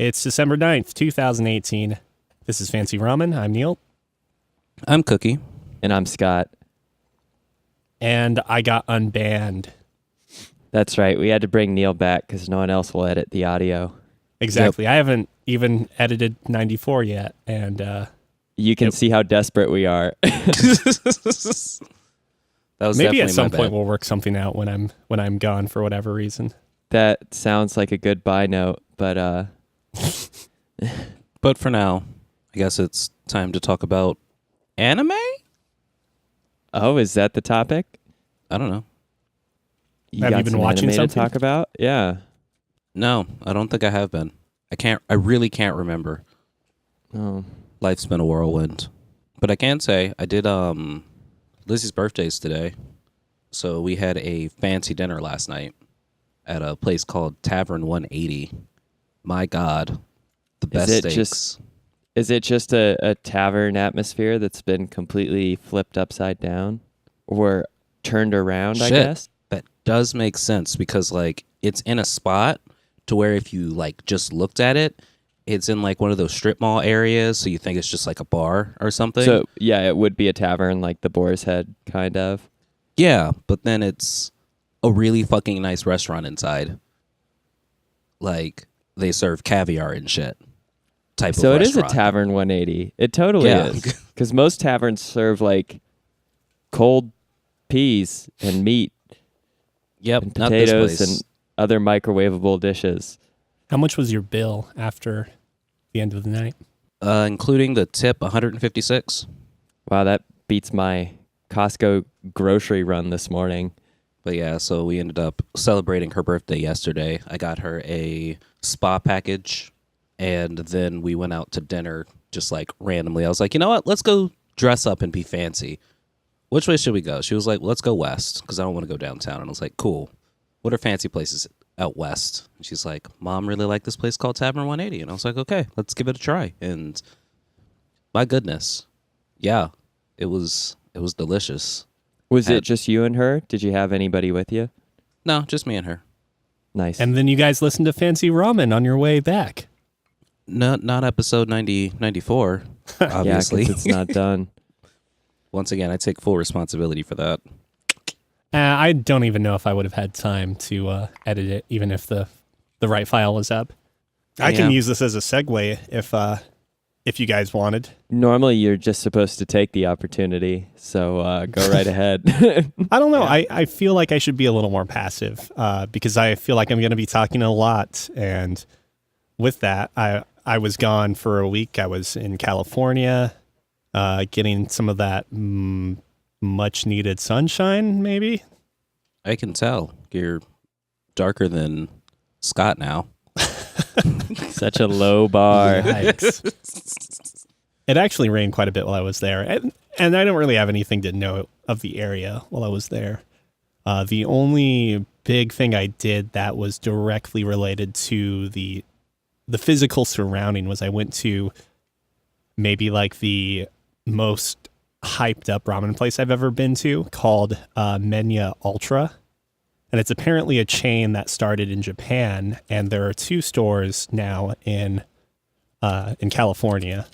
It's December 9th, 2018. This is Fancy Ramen. I'm Neil. I'm Cookie. And I'm Scott. And I got unbanned. That's right. We had to bring Neil back because no one else will edit the audio. Exactly. Yep. I haven't even edited 94 yet. And you can see how desperate we are. That was maybe at some point we'll work something out when I'm gone for whatever reason. That sounds like a goodbye note, but But for now, I guess it's time to talk about anime? Oh, is that the topic? I don't know. Have you been watching something to talk about? Yeah. No, I don't think I have been. I really can't remember. Oh. Life's been a whirlwind. But I can say I did Lizzie's birthday's today. So we had a fancy dinner last night at a place called Tavern 180. My God. The best steaks. Is it just a tavern atmosphere that's been completely flipped upside down or turned around, Shit, I guess? That does make sense because like it's in a spot to where if you like just looked at it, it's in like one of those strip mall areas, so you think it's just like a bar or something. So, yeah, it would be a tavern like the Boar's Head, kind of. Yeah, but then it's a really fucking nice restaurant inside. Like, they serve caviar and shit. So it is a Tavern 180. It totally is. Because most taverns serve like cold peas and meat. Yep, and potatoes and other microwavable dishes. How much was your bill after the end of the night? Including the tip, 156. Wow, that beats my Costco grocery run this morning. But yeah, so we ended up celebrating her birthday yesterday. I got her a spa package, and then we went out to dinner just like randomly. I was like, you know what? Let's go dress up and be fancy. Which way should we go? She was like, let's go west because I don't want to go downtown. And I was like, cool. What are fancy places out west? And she's like, Mom really liked this place called Tavern 180. And I was like, okay, let's give it a try. And my goodness. Yeah, it was delicious. Was it just you and her? Did you have anybody with you? No, just me and her. Nice. And then you guys listened to Fancy Ramen on your way back. Not episode 94, obviously. Yeah, 'cause it's not done. Once again, I take full responsibility for that. I don't even know if I would have had time to edit it, even if the right file was up. I can use this as a segue if you guys wanted. Normally, you're just supposed to take the opportunity, so go right ahead. I don't know. Yeah. I feel like I should be a little more passive because I feel like I'm going to be talking a lot. And with that, I was gone for a week. I was in California getting some of that much-needed sunshine, maybe. I can tell. You're darker than Scott now. Such a low bar. Yikes. It actually rained quite a bit while I was there. And I don't really have anything to know of the area while I was there. The only big thing I did that was directly related to the physical surrounding was I went to maybe like the most hyped up ramen place I've ever been to called Menya Ultra. And it's apparently a chain that started in Japan, and there are 2 stores now in California.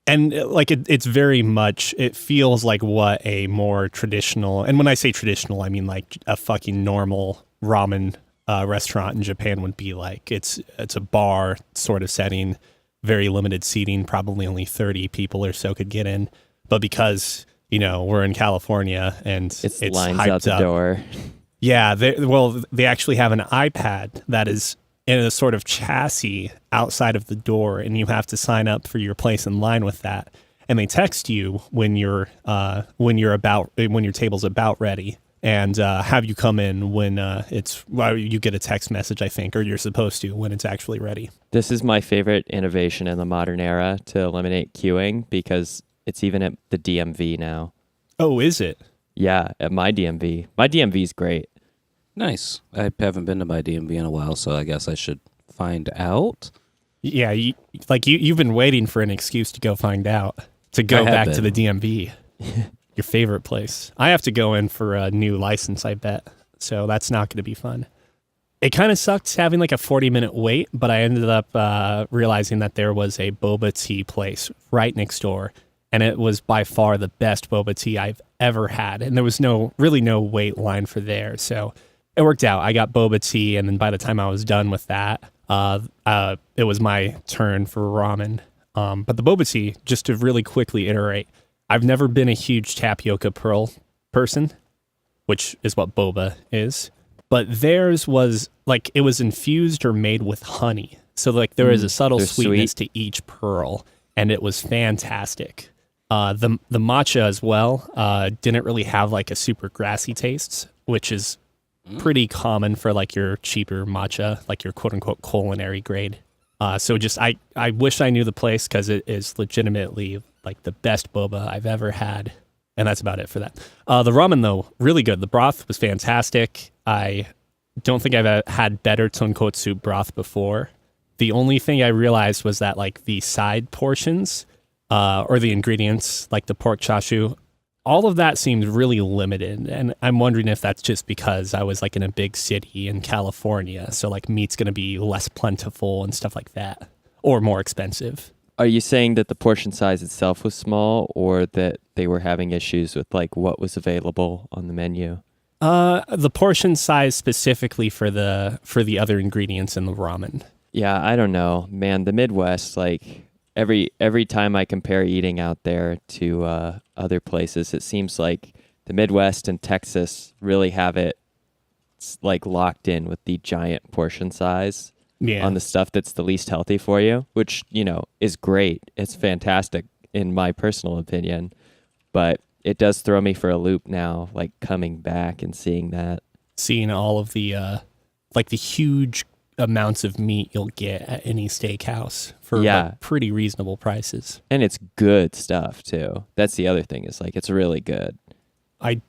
And like it's very much, it feels like what a more traditional, and when I say traditional, I mean like a fucking normal ramen restaurant in Japan would be like. It's a bar sort of setting, very limited seating, probably only 30 people or so could get in. But because, we're in California and it's lines hyped out the up, door. Yeah, they actually have an iPad that is in a sort of chassis outside of the door, and you have to sign up for your place in line with that. And they text you when your table's about ready, and have you come in when you get a text message, I think, or you're supposed to when it's actually ready. This is my favorite innovation in the modern era to eliminate queuing because it's even at the DMV now. Oh, is it? Yeah, at my DMV. My DMV is great. Nice. I haven't been to my DMV in a while, so I guess I should find out. Yeah, you've been waiting for an excuse to go find out, to go back to the DMV. Your favorite place. I have to go in for a new license, I bet. So that's not going to be fun. It kind of sucked having like a 40-minute wait, but I ended up realizing that there was a boba tea place right next door, and it was by far the best boba tea I've ever had. And there was really no wait line for there, so it worked out. I got boba tea, and then by the time I was done with that, it was my turn for ramen. But the boba tea, just to really quickly iterate, I've never been a huge tapioca pearl person, which is what boba is. But theirs was like, it was infused or made with honey. So like there was a subtle sweetness to each pearl, and it was fantastic. The matcha as well didn't really have like a super grassy taste, which is pretty common for like your cheaper matcha, like your quote unquote culinary grade. So just I wish I knew the place, because it is legitimately like the best boba I've ever had. And that's about it for that. The ramen, though, really good. The broth was fantastic. I don't think I've had better tonkotsu broth before. The only thing I realized was that like the side portions or the ingredients, like the pork chashu, all of that seemed really limited. And I'm wondering if that's just because I was like in a big city in California. So like meat's going to be less plentiful and stuff like that, or more expensive. Are you saying that the portion size itself was small, or that they were having issues with like what was available on the menu? The portion size specifically for the other ingredients in the ramen. Yeah, I don't know, man. The Midwest, like every time I compare eating out there to other places, it seems like the Midwest and Texas really have it like locked in with the giant portion size. Yeah. On the stuff that's the least healthy for you, which, you know, is great. It's fantastic in my personal opinion, but it does throw me for a loop now, like coming back and seeing all of the like the huge amounts of meat you'll get at any steakhouse for like pretty reasonable prices. And it's good stuff too. That's the other thing, is like it's really good. I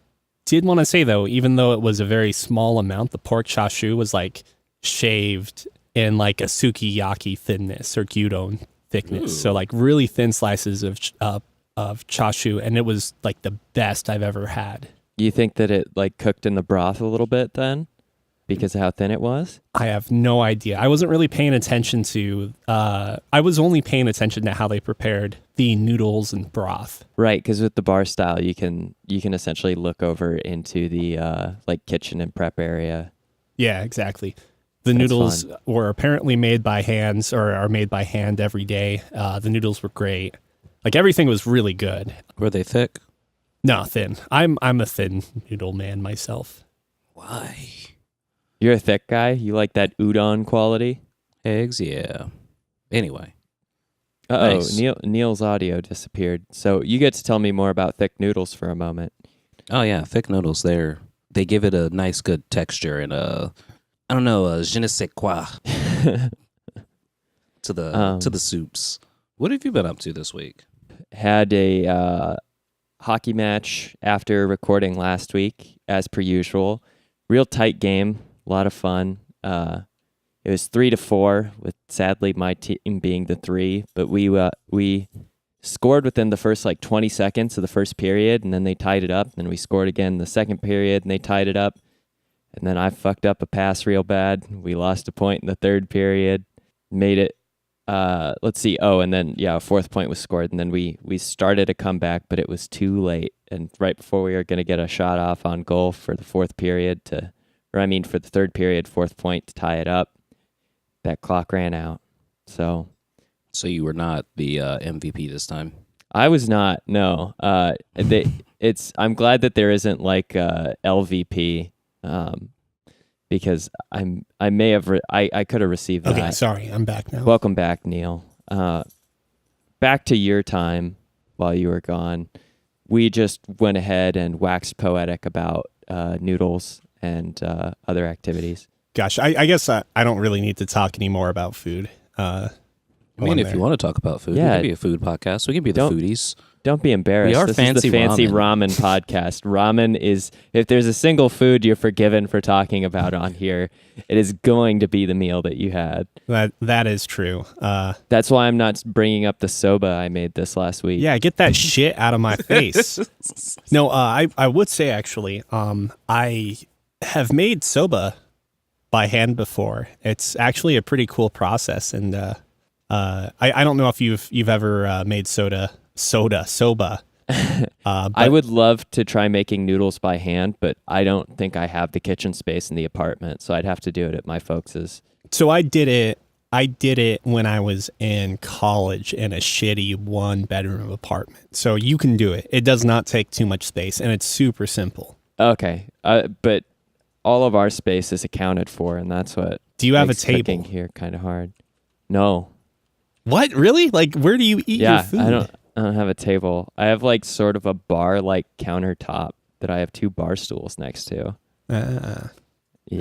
did want to say though, even though it was a very small amount, the pork chashu was like shaved in like a sukiyaki thinness or gyudon thickness. Ooh. So like really thin slices of chashu, and it was like the best I've ever had. You think that it like cooked in the broth a little bit then, because of how thin it was? I have no idea. I wasn't really paying attention to, I was only paying attention to how they prepared the noodles and broth. Right, because with the bar style, you can essentially look over into the like kitchen and prep area. Yeah, exactly. The noodles were apparently made by hands, or are made by hand every day. The noodles were great. Like everything was really good. Were they thick? No, thin. I'm a thin noodle man myself. Why? You're a thick guy? You like that udon quality? Eggs, yeah. Anyway. Uh-oh, nice. Neil's audio disappeared. So you get to tell me more about thick noodles for a moment. Oh yeah, thick noodles. They give it a nice good texture and I don't know, je ne sais quoi to the soups. What have you been up to this week? Had a hockey match after recording last week, as per usual. Real tight game, a lot of fun. It was 3-4, with sadly my team being the 3, but we scored within the first like 20 seconds of the first period, and then they tied it up. Then we scored again in the second period, and they tied it up. And then I fucked up a pass real bad. We lost a point in the third period. Made it, let's see. Oh, and then, a fourth point was scored. And then we started a comeback, but it was too late. And right before we were going to get a shot off on goal for the for the third period, fourth point to tie it up, that clock ran out. So you were not the MVP this time? I was not, no. I'm glad that there isn't like LVP. Because I may have I could have received that. Okay, sorry, I'm back now. Welcome back, Neil. Back to your time while you were gone. We just went ahead and waxed poetic about noodles and other activities. Gosh, I guess I don't really need to talk anymore about food. I mean, if you want to talk about food, we can be a food podcast. We can be the foodies. Don't be embarrassed. We are this fancy is the Fancy Ramen podcast. Ramen is, if there's a single food you're forgiven for talking about on here, it is going to be the meal that you had. That is true. That's why I'm not bringing up the soba I made this last week. Yeah, get that shit out of my face. No, I would say actually, I have made soba by hand before. It's actually a pretty cool process, and I don't know if you've ever made soba. I would love to try making noodles by hand, but I don't think I have the kitchen space in the apartment, so I'd have to do it at my folks's. So I did it when I was in college in a shitty 1-bedroom apartment. So you can do it. It does not take too much space, and it's super simple. Okay, but all of our space is accounted for, and that's what. Do you have a makes table cooking here kind of hard? No. What, really? Like, where do you eat your food? I don't have a table. I have like sort of a bar like countertop that I have 2 bar stools next to. Yeah.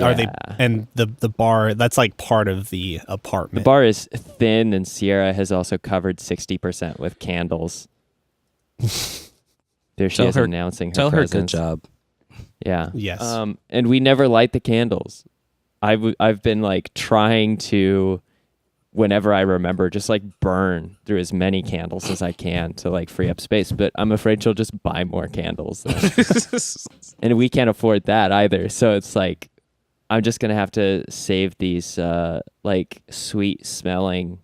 Are they? And the bar, that's like part of the The apartment. bar is thin, and Sierra has also covered 60% with candles. There she is announcing her Tell her presence. good job. Yeah. Yes. And we never light the candles. I've been like trying to, whenever I remember, just like burn through as many candles as I can to like free up space. But I'm afraid she'll just buy more candles. And we can't afford that either. So it's like, I'm just going to have to save these like sweet smelling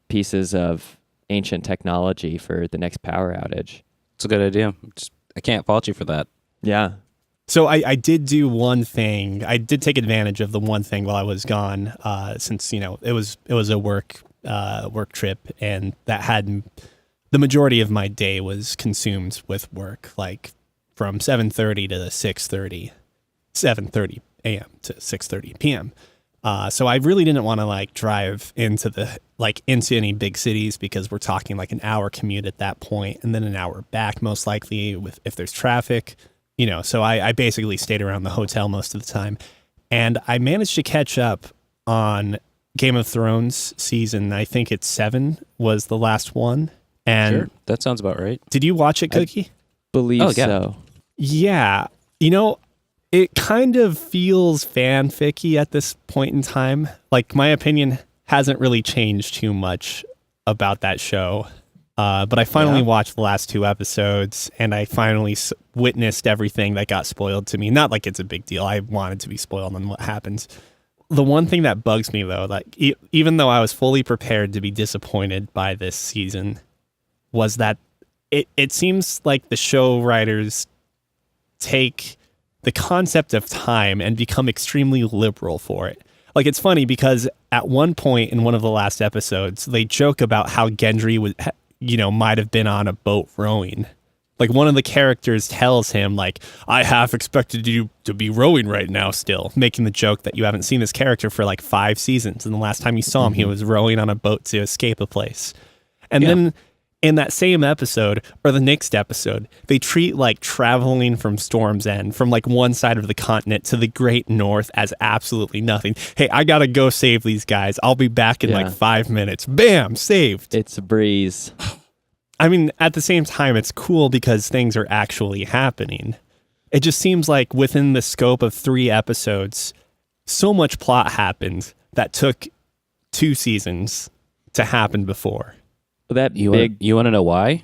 pieces of ancient technology for the next power outage. It's a good idea. I can't fault you for that. Yeah. So I did do one thing. I did take advantage of the one thing while I was gone, since it was a work trip, and that had the majority of my day was consumed with work, like from 7:30 to 6:30, 7:30 a.m. to 6:30 p.m. So I really didn't want to like drive into any big cities, because we're talking like an hour commute at that point, and then an hour back most likely if there's traffic. So I basically stayed around the hotel most of the time, and I managed to catch up on Game of Thrones season. I think it's 7 was the last one. And Sure, that sounds about right. did you watch it, Cookie? Believe yeah. so. Yeah. It kind of feels fanficky at this point in time. Like, my opinion hasn't really changed too much about that show. But I finally watched the last 2 episodes, and I finally witnessed everything that got spoiled to me. Not like it's a big deal. I wanted to be spoiled on what happens. The one thing that bugs me, though, like even though I was fully prepared to be disappointed by this season, was that it seems like the show writers take the concept of time and become extremely liberal for it. Like, it's funny because at one point in one of the last episodes, they joke about how Gendry would might have been on a boat rowing. Like, one of the characters tells him, like, I half expected you to be rowing right now still, making the joke that you haven't seen this character for like 5 seasons. And the last time you saw him, he was rowing on a boat to escape a place. And then in that same episode, or the next episode, they treat like traveling from Storm's End, from like one side of the continent to the Great North, as absolutely nothing. Hey, I gotta go save these guys. I'll be back in like 5 minutes. Bam, saved. It's a breeze. I mean, at the same time, it's cool because things are actually happening. It just seems like within the scope of 3 episodes, so much plot happened that took 2 seasons to happen before. That You big want to know why?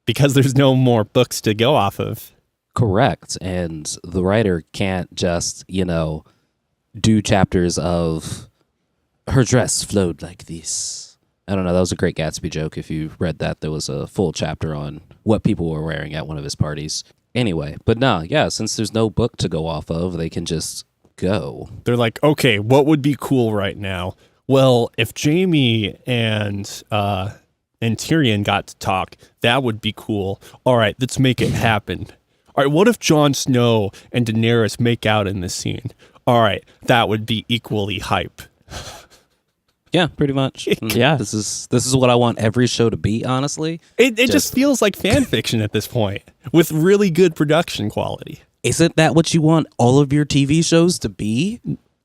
Because there's no more books to go off of. Correct. And the writer can't just, do chapters of her dress flowed like this. I don't know. That was a great Gatsby joke. If you read that, there was a full chapter on what people were wearing at one of his parties. Anyway, but no, since there's no book to go off of, they can just go. They're like, okay, what would be cool right now? Well, if Jaime and Tyrion got to talk, that would be cool. All right, let's make it happen. All right, what if Jon Snow and Daenerys make out in this scene? All right, that would be equally hype. Yeah, pretty much. Yeah. This is what I want every show to be, honestly. It just feels like fan fiction at this point, with really good production quality. Isn't that what you want all of your TV shows to be?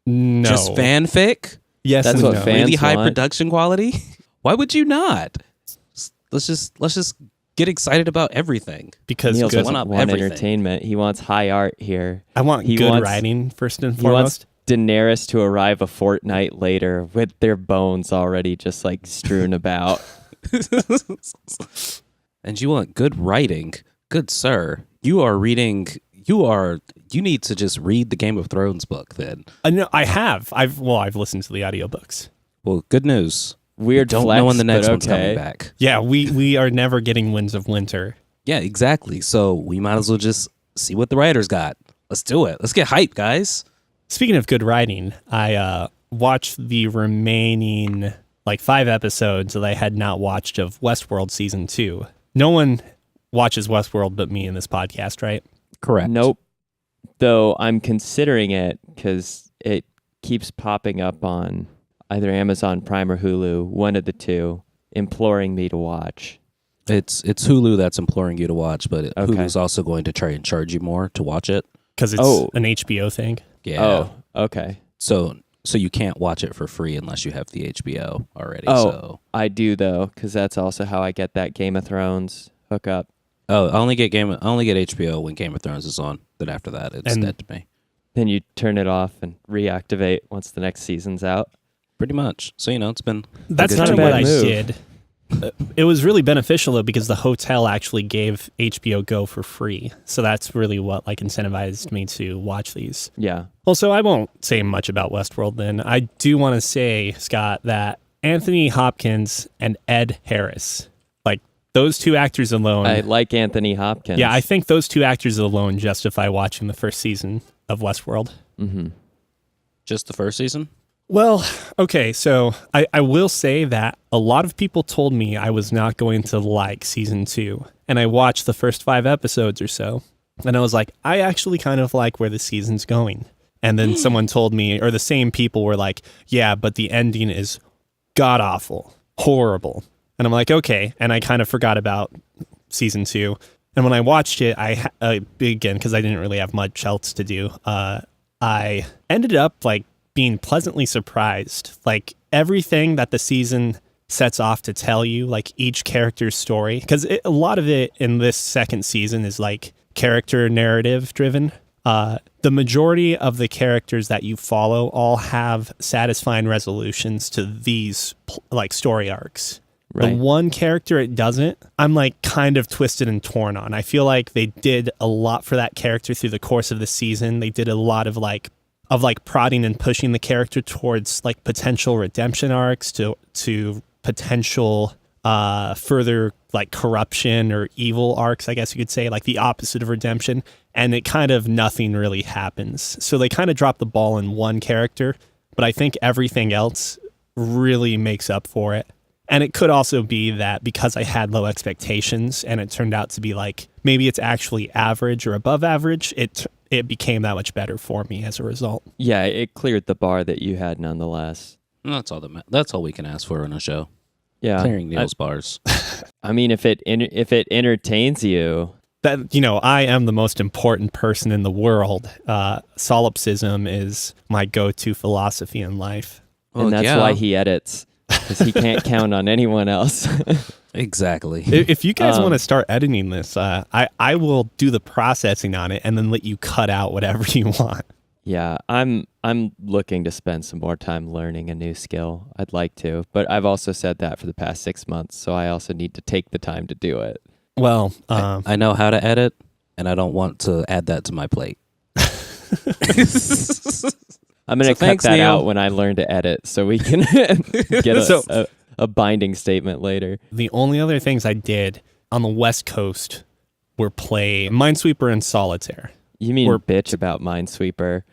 No. Just fanfic? Yes, That's and what no. fans Really high want. production quality? Why would you not? Let's just get excited about everything. Because Neil good, doesn't one-up want everything. entertainment. He wants high art here. I want he good wants- writing first and He wants foremost. Daenerys to arrive a fortnight later with their bones already just like strewn about. And you want good writing? Good sir. You are reading You need to just read the Game of Thrones book then. No, I have. I've listened to the audiobooks. Well, good news. Weird Don't flex, know when the next but one's okay. coming back. Yeah, we are never getting Winds of Winter. Yeah, exactly. So we might as well just see what the writers got. Let's do it. Let's get hyped, guys. Speaking of good writing, I watched the remaining 5 episodes that I had not watched of Westworld season 2. No one watches Westworld but me in this podcast, right? Correct. Nope. Though I'm considering it because it keeps popping up on either Amazon Prime or Hulu, one of the two, imploring me to watch. It's Hulu that's imploring you to watch, but Okay. Hulu's also going to try and charge you more to watch it. Because it's an HBO thing. Yeah. Oh, okay. So you can't watch it for free unless you have the HBO already. Oh, So. I do though, because that's also how I get that Game of Thrones hookup. Oh, I only get HBO when Game of Thrones is on. Then after that, it's dead to me. Then you turn it off and reactivate once the next season's out. Pretty much. So it's been. That's Not kind a of what bad I move. did. It was really beneficial though because the hotel actually gave HBO Go for free, so that's really what incentivized me to watch these. Yeah. Also, I won't say much about Westworld. Then I do want to say, Scott, that Anthony Hopkins and Ed Harris, those two actors alone. I like Anthony Hopkins. Yeah, I think those two actors alone justify watching the first season of Westworld. Mm-hmm. Just the first season? Well, okay, so I will say that a lot of people told me I was not going to like season 2, and I watched the first 5 episodes or so, and I was like, I actually kind of like where the season's going. And then someone told me, or the same people were like, yeah, but the ending is god-awful, horrible. And I'm like, okay, and I kind of forgot about season 2. And when I watched it, again, because I didn't really have much else to do, I ended up being pleasantly surprised. Everything that the season sets off to tell you, each character's story, because a lot of it in this second season is character narrative driven. The majority of the characters that you follow all have satisfying resolutions to these story arcs. Right. The one character it doesn't, I'm kind of twisted and torn on. I feel like they did a lot for that character through the course of the season. They did a lot of prodding and pushing the character towards potential redemption arcs to potential further corruption or evil arcs, I guess you could say, the opposite of redemption. And it kind of nothing really happens. So they kind of drop the ball in one character, but I think everything else really makes up for it. And it could also be that because I had low expectations and it turned out to be maybe it's actually average or above average, it became that much better for me as a result. Yeah, it cleared the bar that you had nonetheless. That's all we can ask for on a show. Yeah. Clearing Neil's bars. I mean, if it entertains you, That I am the most important person in the world. Solipsism is my go-to philosophy in life. and that's why he edits, because he can't count on anyone else. Exactly. If you guys want to start editing this, I will do the processing on it and then let you cut out whatever you want. Yeah, I'm looking to spend some more time learning a new skill. I'd like to, but I've also said that for the past 6 months, so I also need to take the time to do it. Well, I know how to edit, and I don't want to add that to my plate. I'm going to cut thanks, that Neil. out when I learn to edit so we can get a binding statement later. the only other things I did on the West Coast were play Minesweeper and Solitaire. You mean Or- bitch about Minesweeper?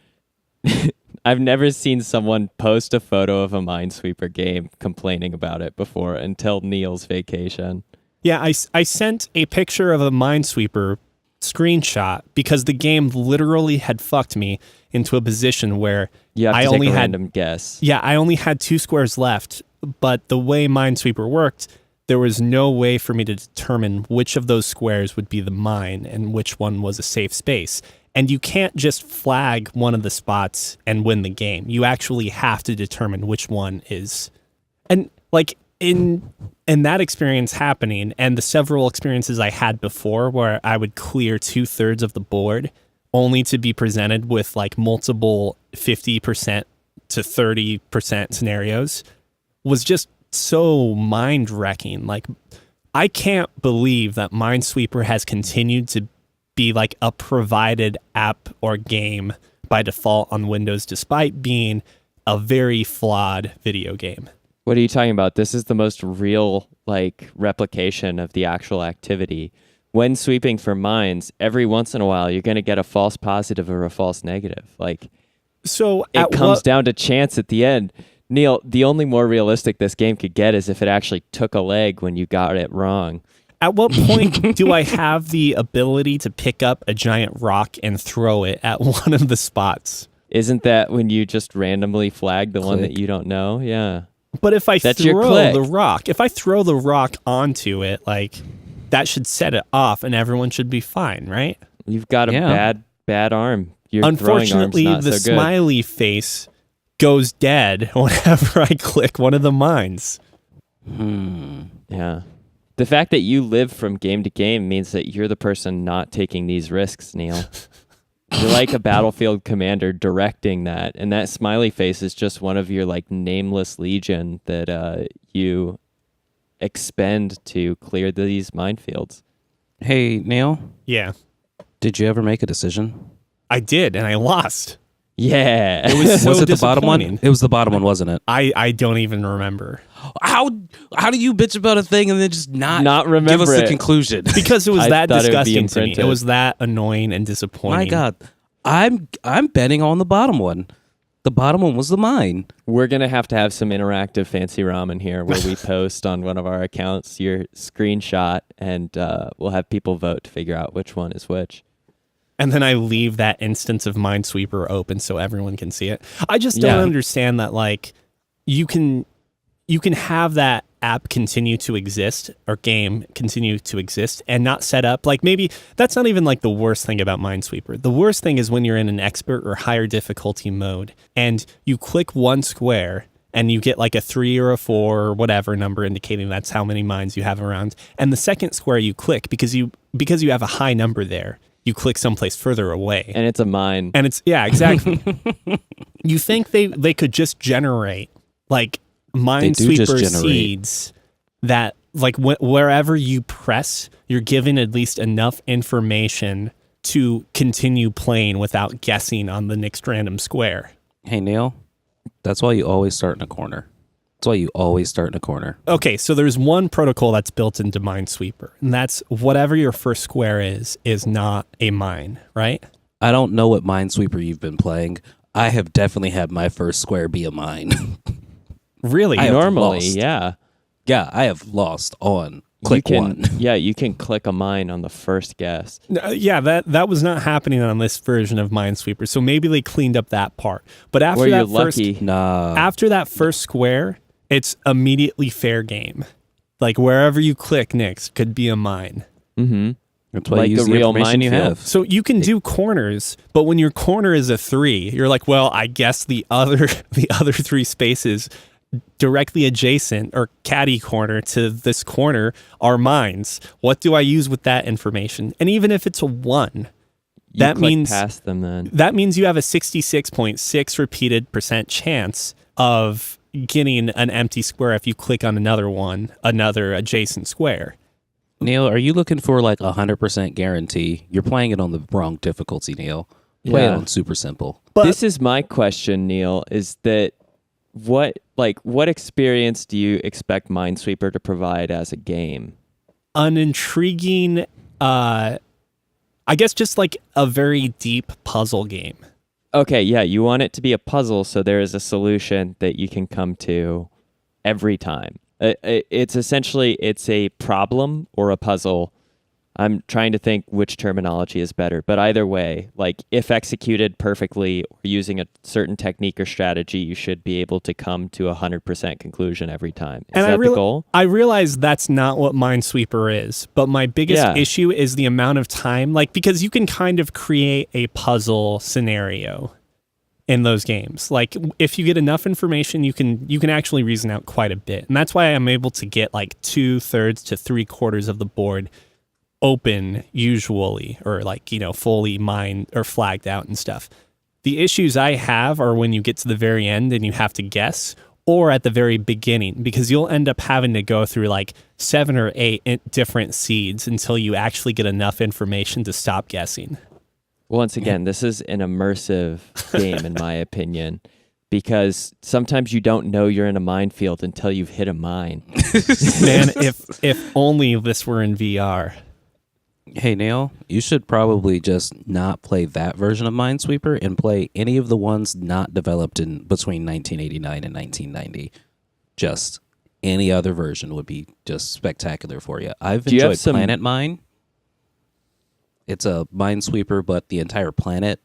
I've never seen someone post a photo of a Minesweeper game complaining about it before until Neil's vacation. Yeah, I sent a picture of a Minesweeper screenshot because the game literally had fucked me into a position where You have to I take only a had random guess. Yeah, I only had 2 squares left, but the way Minesweeper worked, there was no way for me to determine which of those squares would be the mine and which one was a safe space. And you can't just flag one of the spots and win the game. You actually have to determine which one is. And in that experience happening and the several experiences I had before where I would clear 2/3 of the board only to be presented with multiple 50% to 30% scenarios was just so mind wrecking. I can't believe that Minesweeper has continued to be like a provided app or game by default on Windows, despite being a very flawed video game. What are you talking about? This is the most real like replication of the actual activity. When sweeping for mines, every once in a while you're going to get a false positive or a false negative. Like, So it comes down to chance at the end. Neil, the only more realistic this game could get is if it actually took a leg when you got it wrong. At what point do I have the ability to pick up a giant rock and throw it at one of the spots? Isn't that when you just randomly flag the one Click. that you don't know? Yeah. But if I That's your throw click. the rock, if I throw the rock onto it, like that should set it off and everyone should be fine, right? You've got a bad arm. Your Unfortunately, throwing arm's the not so good. smiley face goes dead whenever I click one of the mines. Yeah. The fact that you live from game to game means that you're the person not taking these risks, Neil. You're like a battlefield commander directing that, and that smiley face is just one of your like nameless legion that you expend to clear these minefields. Hey, Neil, Yeah, did you ever make a decision? I did, and I lost. Yeah. It was so Was it the bottom one? disappointing. It was the bottom one, wasn't it? I don't even remember. How do you bitch about a thing and then just not give remember us the it? conclusion? Because it was I that thought it would be disgusting to me. It imprinted. was that annoying and disappointing. My God, I'm betting on the bottom one. The bottom one was the mine. We're going to have some interactive fancy ramen here where we post on one of our accounts your screenshot and we'll have people vote to figure out which one is which. And then I leave that instance of Minesweeper open so everyone can see it. I just don't Yeah. understand that, like, you can have that app continue to exist or game continue to exist and not set up. Like, maybe that's not even like the worst thing about Minesweeper. The worst thing is when you're in an expert or higher difficulty mode and you click one square and you get like a 3 or a 4 or whatever number indicating that's how many mines you have around. And the second square you click because you have a high number there, you click someplace further away. And it's a mine. And it's, yeah, exactly. You think they could just generate like Minesweeper generate. seeds that like wherever you press, you're given at least enough information to continue playing without guessing on the next random square. Hey, Neil, that's why you always start in a corner. That's why you always start in a corner. Okay, so there's one protocol that's built into Minesweeper, and that's whatever your first square is not a mine, right? I don't know what Minesweeper you've been playing. I have definitely had my first square be a mine. Really? I have Normally, lost. yeah. Yeah, I have lost on click you can, one. Yeah, you can click a mine on the first guess. Yeah, that was not happening on this version of Minesweeper, so maybe they cleaned up that part. But after Where you're that first, lucky. Nah. after that first square, it's immediately fair game. Like wherever you click next could be a mine. Mm-hmm. That's why like you use a the real information you minefield. have. So you can do corners, but when your corner is a 3, you're like, well, I guess the other 3 spaces directly adjacent or caddy corner to this corner are mines. What do I use with that information? And even if it's a 1, that click means past them then. that means you have a 66.6 repeated percent chance of getting an empty square if you click on another adjacent square. Neil, are you looking for like 100% guarantee? You're playing it on the wrong difficulty, Neil. Play it Yeah. on super simple. But This is my question, Neil, is that what experience do you expect Minesweeper to provide as a game? an intriguing, I guess just like a very deep puzzle game. Okay, yeah, you want it to be a puzzle so there is a solution that you can come to every time. It's essentially, it's a problem or a puzzle. I'm trying to think which terminology is better, but either way, like if executed perfectly or using a certain technique or strategy, you should be able to come to 100% conclusion every time. Is that the goal? I realize that's not what Minesweeper is, but my biggest Yeah. issue is the amount of time, like, because you can kind of create a puzzle scenario in those games. Like, if you get enough information, you can actually reason out quite a bit. And that's why I'm able to get like 2/3 to 3/4 of the board open usually, or like, fully mined or flagged out and stuff. The issues I have are when you get to the very end and you have to guess, or at the very beginning, because you'll end up having to go through like 7 or 8 different seeds until you actually get enough information to stop guessing. Once again, this is an immersive game, in my opinion, because sometimes you don't know you're in a minefield until you've hit a mine. Man, if only this were in VR. Hey, Neil, you should probably just not play that version of Minesweeper and play any of the ones not developed in between 1989 and 1990. Just any other version would be just spectacular for you. I've enjoyed Planet Mine. It's a Minesweeper, but the entire planet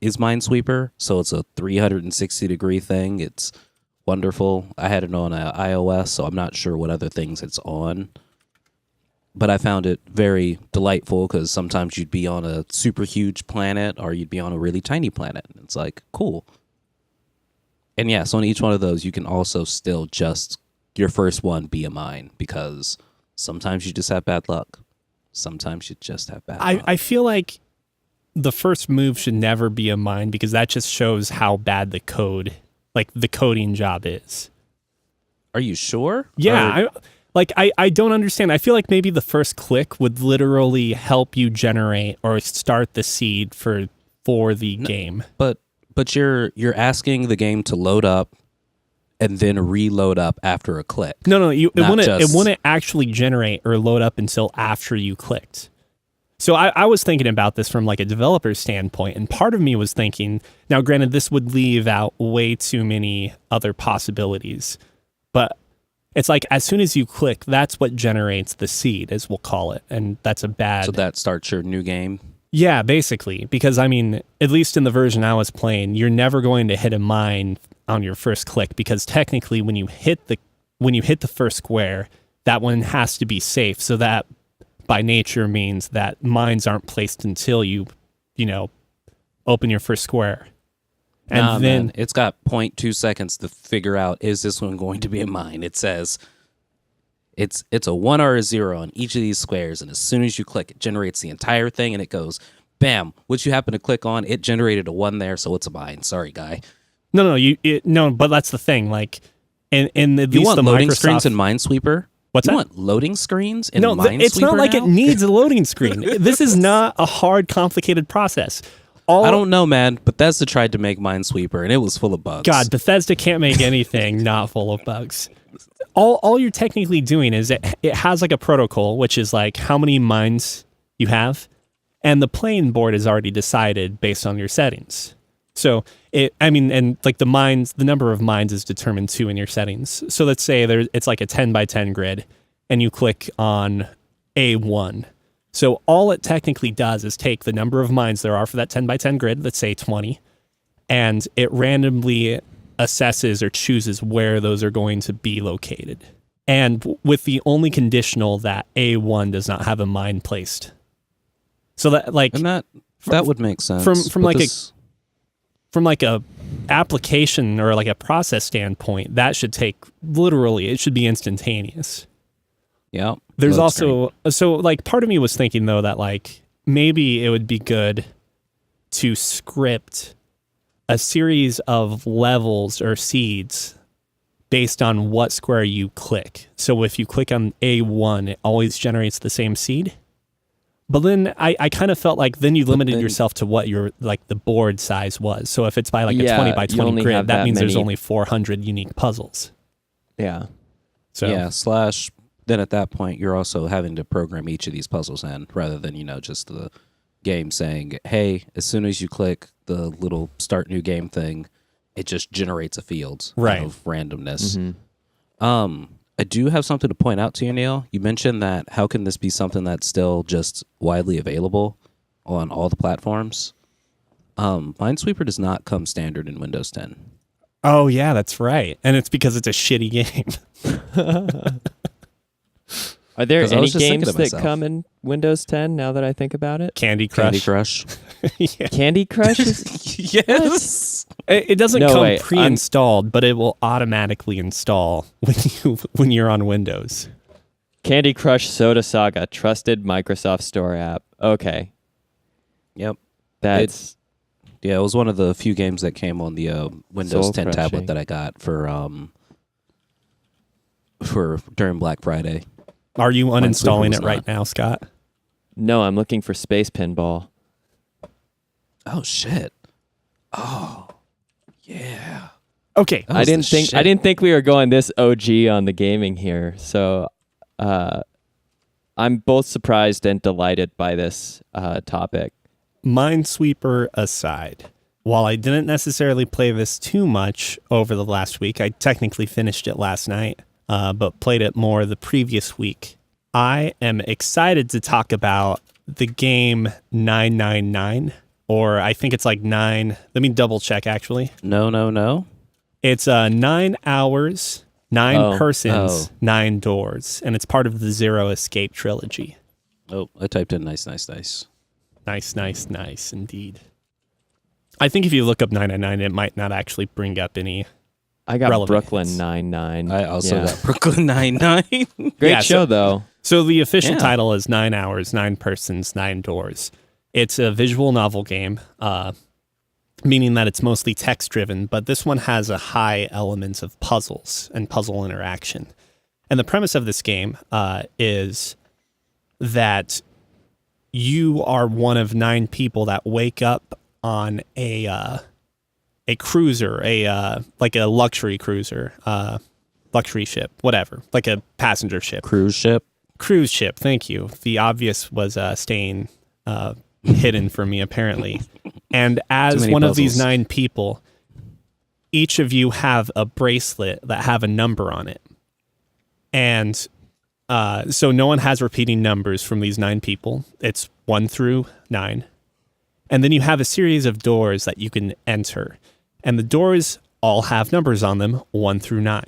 is Minesweeper, so it's a 360-degree thing. It's wonderful. I had it on iOS, so I'm not sure what other things it's on. But I found it very delightful because sometimes you'd be on a super huge planet or you'd be on a really tiny planet. It's like, cool. And yes, on each one of those, you can also still just, your first one be a mine because sometimes you just have bad luck. Sometimes you just have bad luck. I feel like the first move should never be a mine because that just shows how bad the coding job is. Are you sure? Yeah, I don't understand. I feel like maybe the first click would literally help you generate or start the seed for the game. But you're asking the game to load up and then reload up after a click. No, it wouldn't actually generate or load up until after you clicked. So I was thinking about this from like a developer standpoint, and part of me was thinking, now granted, this would leave out way too many other possibilities, but it's like as soon as you click, that's what generates the seed, as we'll call it. And that's a bad... So that starts your new game? Yeah, basically. Because, I mean, at least in the version I was playing, you're never going to hit a mine on your first click because technically when you hit the first square, that one has to be safe. So that by nature means that mines aren't placed until you open your first square. And then man, it's got 0.2 seconds to figure out, is this one going to be a mine? It says it's a 1 or a 0 on each of these squares, and as soon as you click, it generates the entire thing, and it goes, bam, what you happen to click on, it generated a 1 there, so it's a mine. Sorry, guy. No, but that's the thing. Like, in at least the loading Microsoft... screens in Minesweeper? What's that? You want loading screens in Minesweeper? It's not like now? it needs a loading screen. This is not a hard, complicated process. I don't know, man. Bethesda tried to make Minesweeper, and it was full of bugs. God, Bethesda can't make anything not full of bugs. All you're technically doing is it has like a protocol, which is like how many mines you have, and the playing board is already decided based on your settings. So the number of mines is determined too in your settings. So let's say it's like a 10 by 10 grid, and you click on A1. So all it technically does is take the number of mines there are for that 10 by 10 grid, let's say 20, and it randomly assesses or chooses where those are going to be located. And with the only conditional that A1 does not have a mine placed. So that that would make sense. From a application or like a process standpoint, that should take it should be instantaneous. Yeah. There's also, so like part of me was thinking though that like maybe it would be good to script a series of levels or seeds based on what square you click. So if you click on A1, it always generates the same seed. But then I kind of felt like then you limited yourself to what your like the board size was. So if it's by like a 20 by 20 grid, that means there's only 400 unique puzzles. Yeah. So yeah, then at that point, you're also having to program each of these puzzles in rather than, just the game saying, hey, as soon as you click the little start new game thing, it just generates a field out of randomness. Mm-hmm. I do have something to point out to you, Neil. You mentioned that how can this be something that's still just widely available on all the platforms? Minesweeper does not come standard in Windows 10. Oh, yeah, that's right. And it's because it's a shitty game. Are there any games that come in Windows 10 now that I think about it? Candy Crush. Yeah. Candy Crush is... Yes. It doesn't come pre-installed, but it will automatically install when you're on Windows. Candy Crush Soda Saga, trusted Microsoft Store app. Okay. Yep. It was one of the few games that came on the Windows 10 tablet that I got for for during Black Friday. Are you uninstalling was it right now, Scott? No, I'm looking for Space Pinball. Oh shit! Oh yeah. Okay. That I was the didn't think we were going this OG on the gaming here. So I'm both surprised and delighted by this topic. Minesweeper aside, while I didn't necessarily play this too much over the last week, I technically finished it last night, but played it more the previous week. I am excited to talk about the game 999, or I think it's like 9. Let me double check, actually. No. It's 9 hours, 9 persons, Oh. 9 doors, and it's part of the Zero Escape trilogy. Oh, I typed in nice. Nice, indeed. I think if you look up 999, it might not actually bring up any. I got Relevant Brooklyn hits. Nine-Nine. I also Yeah. got Brooklyn Nine-Nine. Great Yeah, show, though. So the official Yeah. title is 9 hours, 9 persons, 9 doors. It's a visual novel game, meaning that it's mostly text-driven, but this one has a high element of puzzles and puzzle interaction. And the premise of this game is that you are one of 9 people that wake up on a cruiser, like a luxury cruiser, luxury ship, whatever, like a passenger ship. Cruise ship. Cruise ship, thank you. The obvious was staying hidden for me, apparently. And as many one of these puzzles. 9 people, each of you have a bracelet that have a number on it. And so no one has repeating numbers from these 9 people. It's 1 through 9. And then you have a series of doors that you can enter. And the doors all have numbers on them, 1 through 9.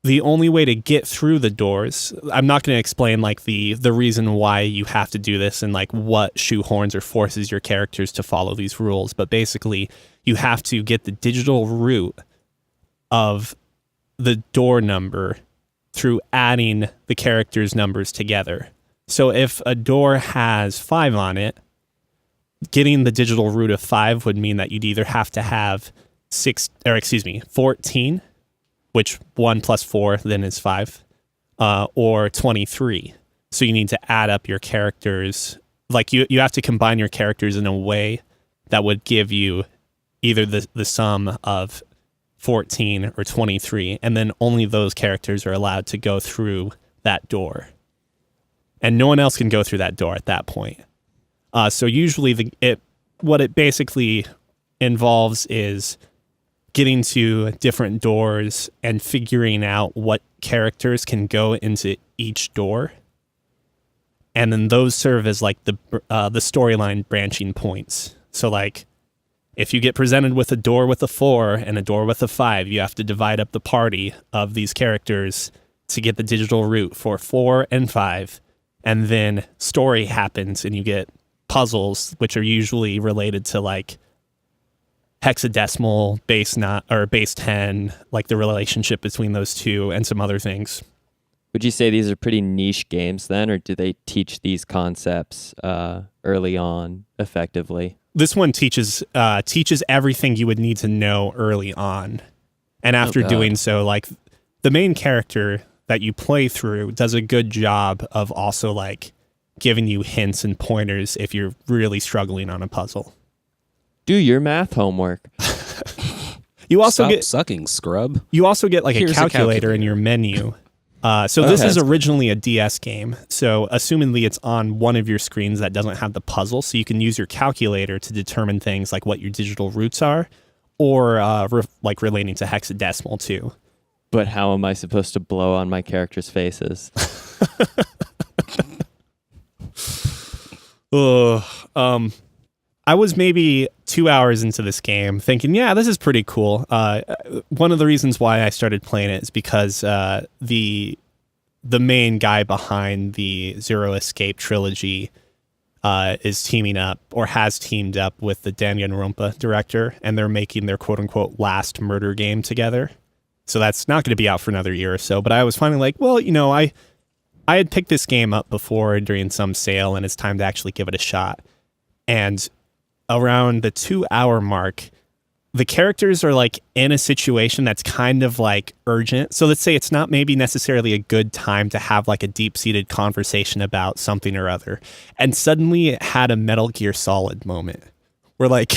The only way to get through the doors, I'm not going to explain like the reason why you have to do this and like what shoehorns or forces your characters to follow these rules, but basically you have to get the digital root of the door number through adding the characters' numbers together. So if a door has 5 on it, getting the digital root of 5 would mean that you'd either have to have 14, which 1 plus 4 then is 5, or 23. So you need to add up your characters. Like you have to combine your characters in a way that would give you either the sum of 14 or 23, and then only those characters are allowed to go through that door. And no one else can go through that door at that point. So usually what it basically involves is getting to different doors and figuring out what characters can go into each door. And then those serve as like the storyline branching points. So like if you get presented with a door with a 4 and a door with a 5, you have to divide up the party of these characters to get the digital root for 4 and 5. And then story happens and you get puzzles, which are usually related to like hexadecimal, base 10, like the relationship between those two and some other things. Would you say these are pretty niche games then, or do they teach these concepts early on effectively? This one teaches everything you would need to know early on. And after God. doing so, like the main character that you play through does a good job of also like giving you hints and pointers if you're really struggling on a puzzle. Do your math homework. You also Stop get sucking, scrub. You also get like Here's a calculator in your menu. So this Okay. is originally a DS game. So assumingly it's on one of your screens that doesn't have the puzzle. So you can use your calculator to determine things like what your digital roots are or like relating to hexadecimal too. But how am I supposed to blow on my characters' faces? I was maybe 2 hours into this game thinking, yeah, this is pretty cool. One of the reasons why I started playing it is because the main guy behind the Zero Escape trilogy is teaming up or has teamed up with the Danganronpa director, and they're making their quote-unquote last murder game together. So that's not going to be out for another year or so. But I was finally like, well, you know, I had picked this game up before during some sale, and it's time to actually give it a shot. And around the 2 hour mark, the characters are like in a situation that's kind of like urgent. So let's say it's not maybe necessarily a good time to have like a deep-seated conversation about something or other. And suddenly it had a Metal Gear Solid moment where like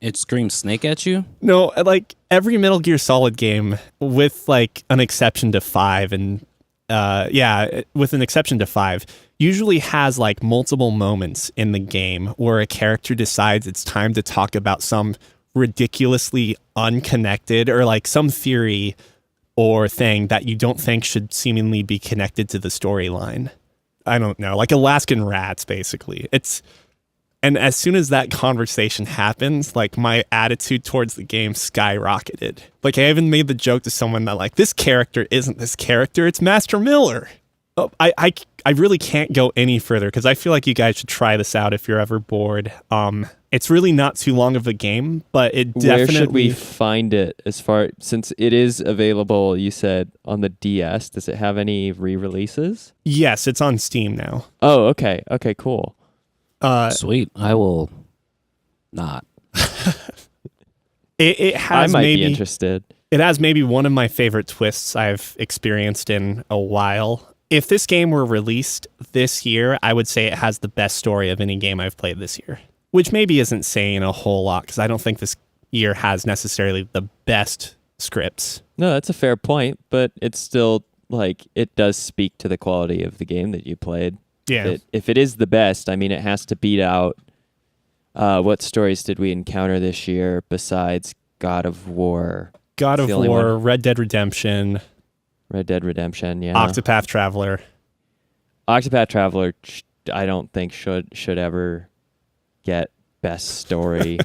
It screams Snake at you? no, like every Metal Gear Solid game with like an exception to 5 and with an exception to 5 usually has like multiple moments in the game where a character decides it's time to talk about some ridiculously unconnected or like some theory or thing that you don't think should seemingly be connected to the storyline. I don't know, like Alaskan Rats, basically. And as soon as that conversation happens, like my attitude towards the game skyrocketed. Like I even made the joke to someone that like, this character isn't this character, it's Master Miller. Oh, I really can't go any further because I feel like you guys should try this out if you're ever bored. It's really not too long of a game, but it definitely... Where should we find it since it is available, you said, on the DS? Does it have any re-releases? Yes, it's on Steam now. Oh, okay. Okay, cool. Sweet. I will not. It has I might maybe be interested. It has maybe one of my favorite twists I've experienced in a while. If this game were released this year, I would say it has the best story of any game I've played this year, which maybe isn't saying a whole lot because I don't think this year has necessarily the best scripts. No, that's a fair point, but it's still like it does speak to the quality of the game that you played. Yeah. If it is the best, I mean, it has to beat out. What stories did we encounter this year besides God of War? God of The only War, one. Red Dead Redemption, Yeah. Octopath Traveler. Octopath Traveler, I don't think should ever get best story.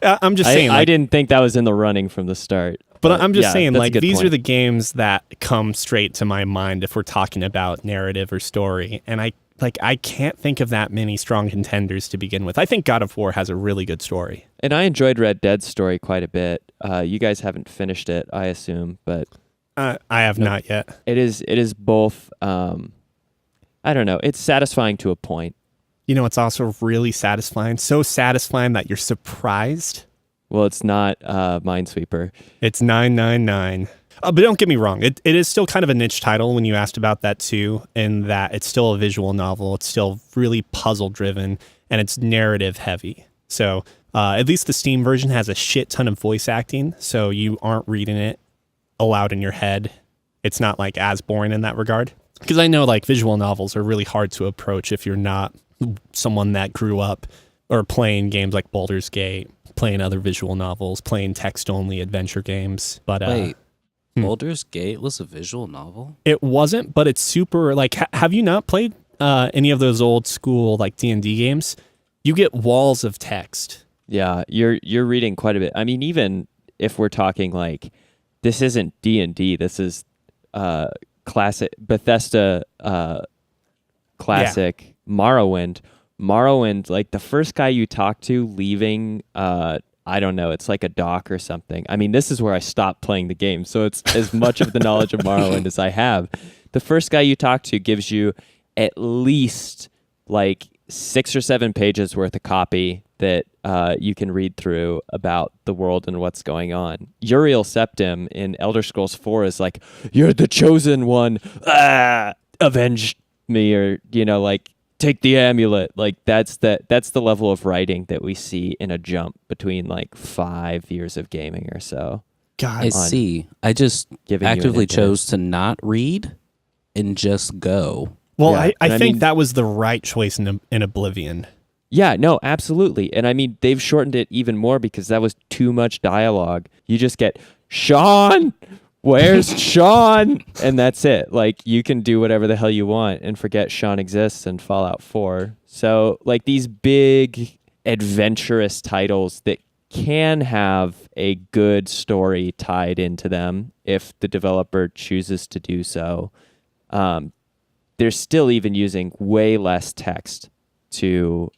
I'm just saying. I Like, didn't think that was in the running from the start. but I'm just yeah, saying, that's a like, good these are point. the games that come straight to my mind if we're talking about narrative or story. And I can't think of that many strong contenders to begin with. I think God of War has a really good story. And I enjoyed Red Dead's story quite a bit. You guys haven't finished it, I assume, but I have not yet. it is both. I don't know. It's satisfying to a point. You know, it's also really satisfying. So satisfying that you're surprised. Well, it's not Minesweeper. It's 999. But don't get me wrong. It is still kind of a niche title when you asked about that too, in that it's still a visual novel. It's still really puzzle driven and it's narrative heavy. So at least the Steam version has a shit ton of voice acting. So you aren't reading it aloud in your head. It's not like as boring in that regard. Because I know like visual novels are really hard to approach if you're not someone that grew up or playing games like Baldur's Gate, playing other visual novels, playing text-only adventure games. But Wait, Baldur's Gate was a visual novel? it wasn't, but it's super, like, have you not played any of those old school, like, D&D games? You get walls of text. Yeah, you're reading quite a bit. I mean, even if we're talking like this isn't D&D, this is classic Bethesda classic Morrowind. Morrowind, like the first guy you talk to leaving I don't know, it's like a dock or something. I mean, this is where I stopped playing the game, so it's as much of the knowledge of Morrowind as I have. The first guy you talk to gives you at least like 6 or 7 pages worth of copy that you can read through about the world and what's going on. Uriel Septim in Elder Scrolls 4 is like, "You're the chosen one, avenge me," or like, "Take the amulet." Like that's the level of writing that we see in a jump between like 5 years of gaming or so. God, I see. I just giving you an actively impetus. chose to not read and just go. well, Yeah, I and I think mean- that was the right choice in Oblivion. Yeah, no, absolutely. And I mean, they've shortened it even more because that was too much dialogue. You just get, "Sean, where's Sean?" And that's it. Like, you can do whatever the hell you want and forget Sean exists in Fallout 4. So, like, these big adventurous titles that can have a good story tied into them if the developer chooses to do so, they're still even using way less text to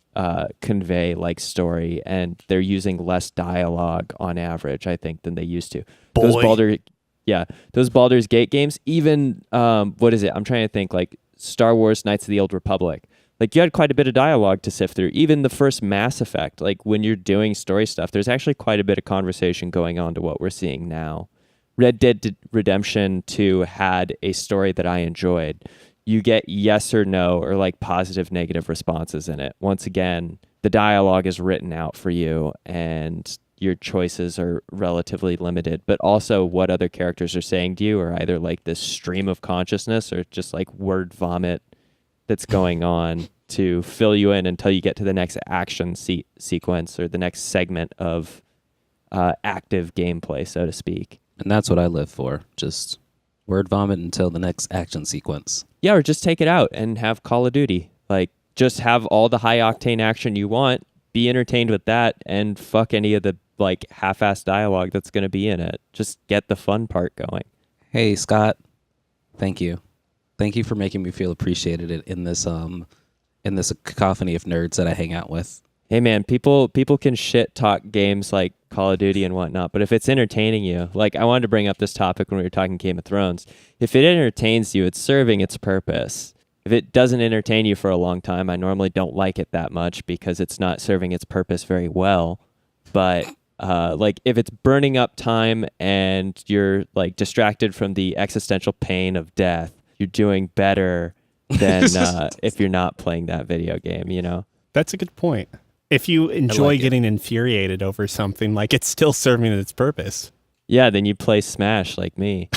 convey like story, and they're using less dialogue on average, I think, than they used to. Those Baldur's Gate games, even what is it? I'm trying to think, like Star Wars Knights of the Old Republic. like you had quite a bit of dialogue to sift through. Even the first Mass Effect, like when you're doing story stuff, there's actually quite a bit of conversation going on to what we're seeing now. Red Dead Redemption 2 had a story that I enjoyed. You get yes or no or like positive, negative responses in it. Once again, the dialogue is written out for you and your choices are relatively limited, but also what other characters are saying to you are either like this stream of consciousness or just like word vomit that's going on to fill you in until you get to the next action sequence or the next segment of active gameplay, so to speak. And that's what I live for. Just word vomit until the next action sequence. Yeah, or just take it out and have Call of Duty. Like, just have all the high octane action you want, be entertained with that, and fuck any of the like half-assed dialogue that's going to be in it. Just get the fun part going. Hey, Scott. Thank you. Thank you for making me feel appreciated in this cacophony of nerds that I hang out with. Hey man, people can shit talk games like Call of Duty and whatnot, but if it's entertaining you, like I wanted to bring up this topic when we were talking Game of Thrones. If it entertains you, it's serving its purpose. If it doesn't entertain you for a long time, I normally don't like it that much because it's not serving its purpose very well. But like if it's burning up time and you're like distracted from the existential pain of death, you're doing better than if you're not playing that video game, you know? That's a good point. If you enjoy like getting infuriated over something, like it's still serving its purpose. Yeah, then you play Smash like me.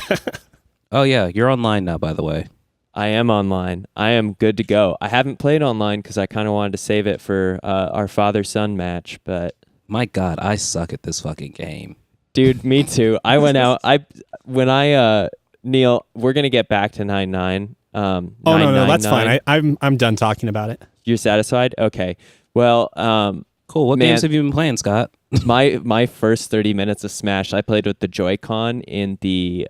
Oh, yeah. You're online now, by the way. I am online. I am good to go. I haven't played online because I kind of wanted to save it for our father-son match, but... My God, I suck at this fucking game. Dude, me too. I went out. Neil, we're gonna get back to 9-9. Oh no, that's 9-9. fine. I'm done talking about it. You're satisfied? Okay. Well, Cool. What games have you been playing, Scott? my first 30 minutes of Smash, I played with the Joy-Con in the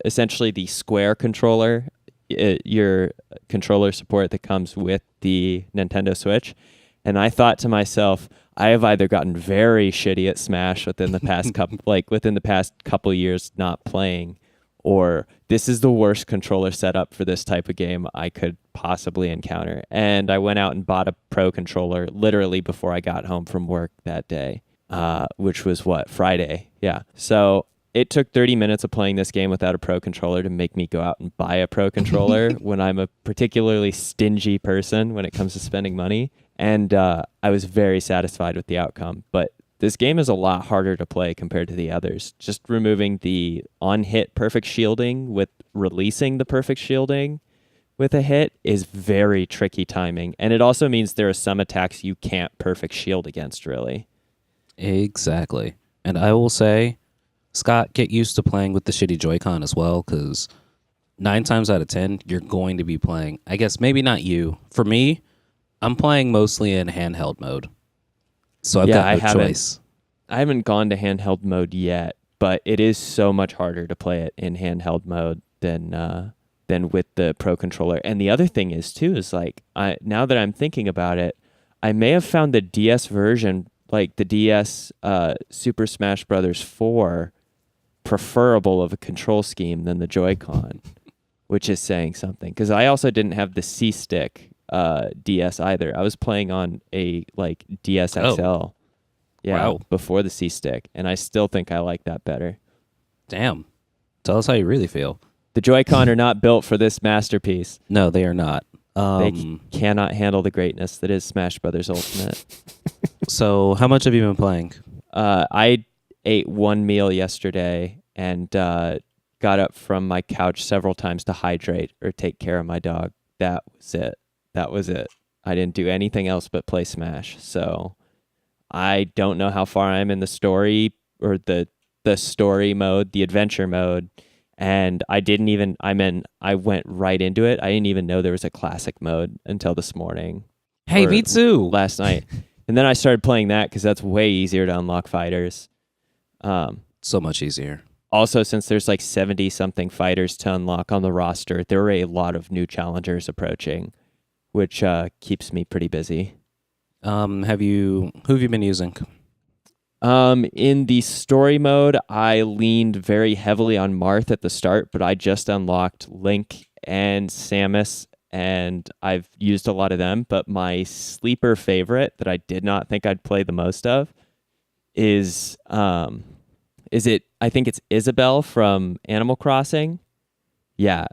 essentially the Square controller, your controller support that comes with the Nintendo Switch, and I thought to myself, I have either gotten very shitty at Smash within the past couple years not playing, or this is the worst controller setup for this type of game I could possibly encounter. And I went out and bought a Pro controller literally before I got home from work that day, which was Friday? Yeah. So it took 30 minutes of playing this game without a Pro controller to make me go out and buy a Pro controller when I'm a particularly stingy person when it comes to spending money. And I was very satisfied with the outcome. But this game is a lot harder to play compared to the others. Just removing the on-hit perfect shielding with releasing the perfect shielding with a hit is very tricky timing. And it also means there are some attacks you can't perfect shield against, really. Exactly. And I will say, Scott, get used to playing with the shitty Joy-Con as well, because 9 times out of 10, you're going to be playing. I guess maybe not you. For me, I'm playing mostly in handheld mode. So I've got no choice. I haven't gone to handheld mode yet, but it is so much harder to play it in handheld mode than with the Pro controller. And the other thing is too is like now that I'm thinking about it, I may have found the DS version, like the DS Super Smash Brothers 4, preferable of a control scheme than the Joy-Con, which is saying something. Because I also didn't have the C-Stick DS either. I was playing on a like DS XL. Oh. Yeah, Wow. before the C-Stick, and I still think I like that better. Damn. Tell us how you really feel. The Joy-Con are not built for this masterpiece. No, they are not. They cannot handle the greatness that is Smash Brothers Ultimate. So how much have you been playing? I ate one meal yesterday and got up from my couch several times to hydrate or take care of my dog. That was it. I didn't do anything else but play Smash. So I don't know how far I'm in the story or the story mode, the adventure mode. And I went right into it. I didn't even know there was a classic mode until this morning. Hey, me too. Last night. And then I started playing that because that's way easier to unlock fighters. So much easier. Also, since there's like 70-something fighters to unlock on the roster, there are a lot of new challengers approaching, which keeps me pretty busy. Who have you been using? In the story mode, I leaned very heavily on Marth at the start, but I just unlocked Link and Samus and I've used a lot of them. But my sleeper favorite that I did not think I'd play the most of is it? I think it's Isabelle from Animal Crossing. Yeah,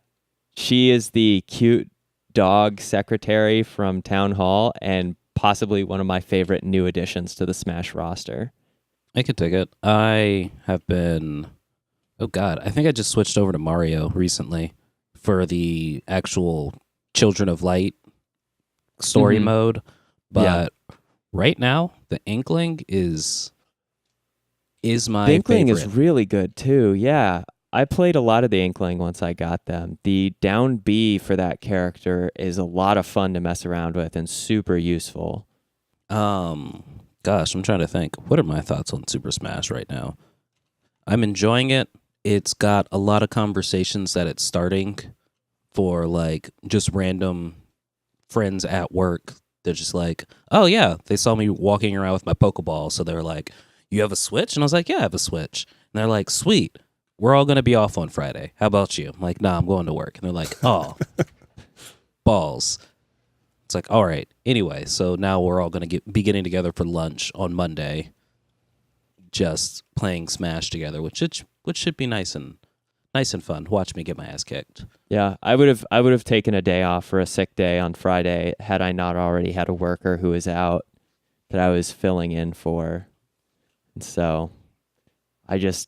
she is the cute dog secretary from Town Hall, and possibly one of my favorite new additions to the Smash roster. I could take it. I have been. Oh God, I think I just switched over to Mario recently for the actual Children of Light story mode. But right now, the Inkling is my The Inkling favorite. is really good too. Yeah. I played a lot of the Inkling once I got them. The down B for that character is a lot of fun to mess around with and super useful. Gosh, I'm trying to think. What are my thoughts on Super Smash right now? I'm enjoying it. It's got a lot of conversations that it's starting for like just random friends at work. They're just like, oh yeah, they saw me walking around with my Pokeball. So they're like, you have a Switch? And I was like, yeah, I have a Switch. And they're like, sweet. We're all going to be off on Friday. How about you? I'm like, nah, I'm going to work. And they're like, oh, balls. It's like, all right. Anyway, so now we're all going to be getting together for lunch on Monday, just playing Smash together, which should be nice and fun. Watch me get my ass kicked. Yeah, I would have taken a day off for a sick day on Friday had I not already had a worker who was out that I was filling in for. And so I just,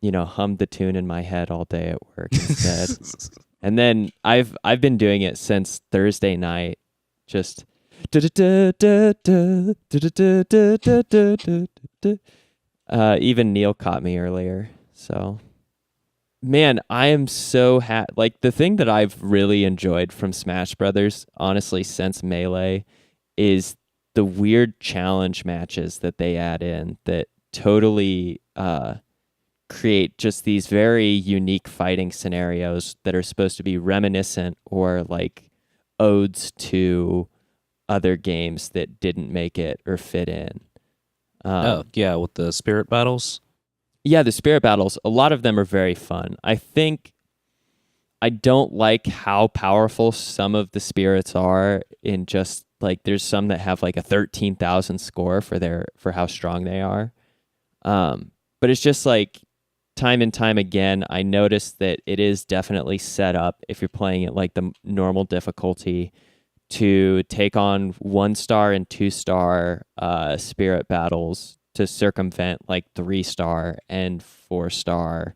hummed the tune in my head all day at work instead. And then I've been doing it since Thursday night. Just even Neil caught me earlier. So man, I am so like the thing that I've really enjoyed from Smash Brothers, honestly, since Melee, is the weird challenge matches that they add in that totally create just these very unique fighting scenarios that are supposed to be reminiscent or like odes to other games that didn't make it or fit in. Yeah, with the spirit battles. Yeah, the spirit battles, a lot of them are very fun. I think I don't like how powerful some of the spirits are in just like there's some that have like a 13,000 score for how strong they are. But it's just like time and time again, I noticed that it is definitely set up if you're playing it like the normal difficulty to take on 1-star and 2-star spirit battles to circumvent like 3-star and 4-star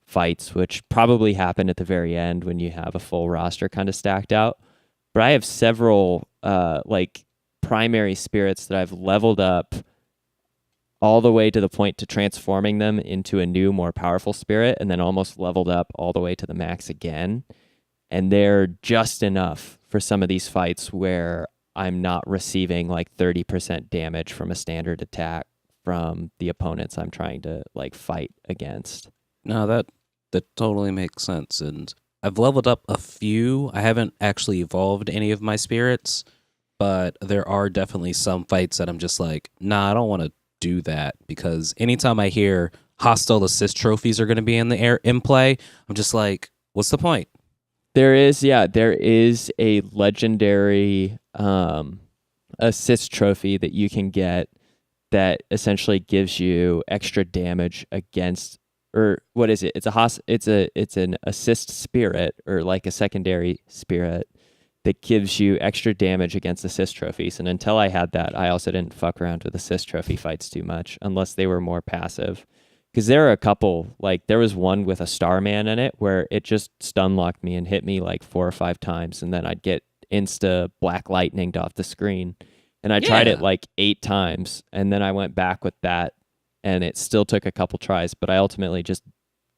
fights, which probably happen at the very end when you have a full roster kind of stacked out. But I have several like primary spirits that I've leveled up all the way to the point to transforming them into a new, more powerful spirit, and then almost leveled up all the way to the max again. And they're just enough for some of these fights where I'm not receiving like 30% damage from a standard attack from the opponents I'm trying to like fight against. No, that totally makes sense. And I've leveled up a few. I haven't actually evolved any of my spirits, but there are definitely some fights that I'm just like, nah, I don't want to do that, because anytime I hear hostile assist trophies are going to be in play, I'm just like, what's the point? There is a legendary assist trophy that you can get that essentially gives you extra damage against, or what is it? It's an assist spirit, or like a secondary spirit that gives you extra damage against assist trophies. And until I had that, I also didn't fuck around with assist trophy fights too much, unless they were more passive. Because there are a couple, like there was one with a Starman in it where it just stun locked me and hit me like 4 or 5 times, and then I'd get insta black lightninged off the screen. And I tried it like 8 times, and then I went back with that, and it still took a couple tries, but I ultimately just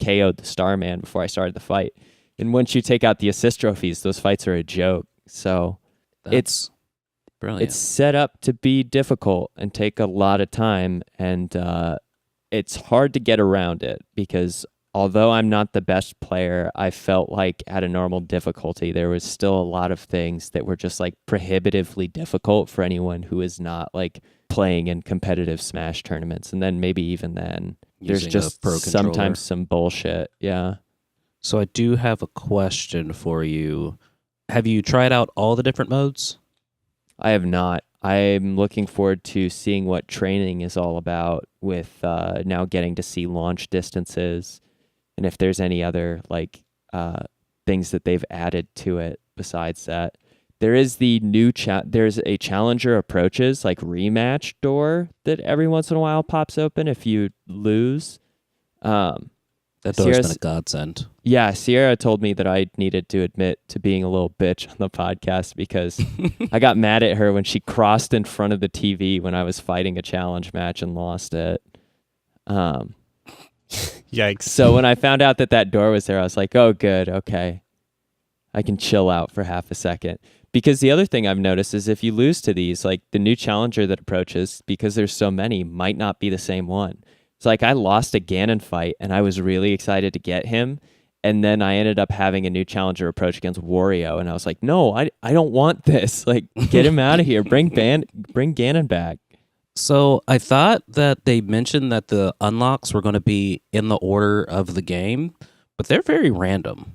KO'd the Starman before I started the fight. And once you take out the assist trophies, those fights are a joke. So That's brilliant. It's set up to be difficult and take a lot of time, and it's hard to get around it, because although I'm not the best player, I felt like at a normal difficulty, there was still a lot of things that were just like prohibitively difficult for anyone who is not like playing in competitive Smash tournaments. And then maybe even then, there's just sometimes some bullshit. Yeah. So I do have a question for you. have you tried out all the different modes? I have not. I'm looking forward to seeing what training is all about with now getting to see launch distances and if there's any other things that they've added to it besides that. There is the new there's a challenger approaches rematch door that every once in a while pops open if you lose. That door's been a godsend. Yeah, Sierra told me that I needed to admit to being a little bitch on the podcast because I got mad at her when she crossed in front of the TV when I was fighting a challenge match and lost it. Yikes. So when I found out that door was there, I was like, oh, good, okay. I can chill out for half a second. Because the other thing I've noticed is if you lose to these, the new challenger that approaches, because there's so many, might not be the same one. It's I lost a Ganon fight, and I was really excited to get him, and then I ended up having a new challenger approach against Wario, and I was like, no, I don't want this. Get him out of here. Bring Ganon back. So I thought that they mentioned that the unlocks were going to be in the order of the game, but they're very random.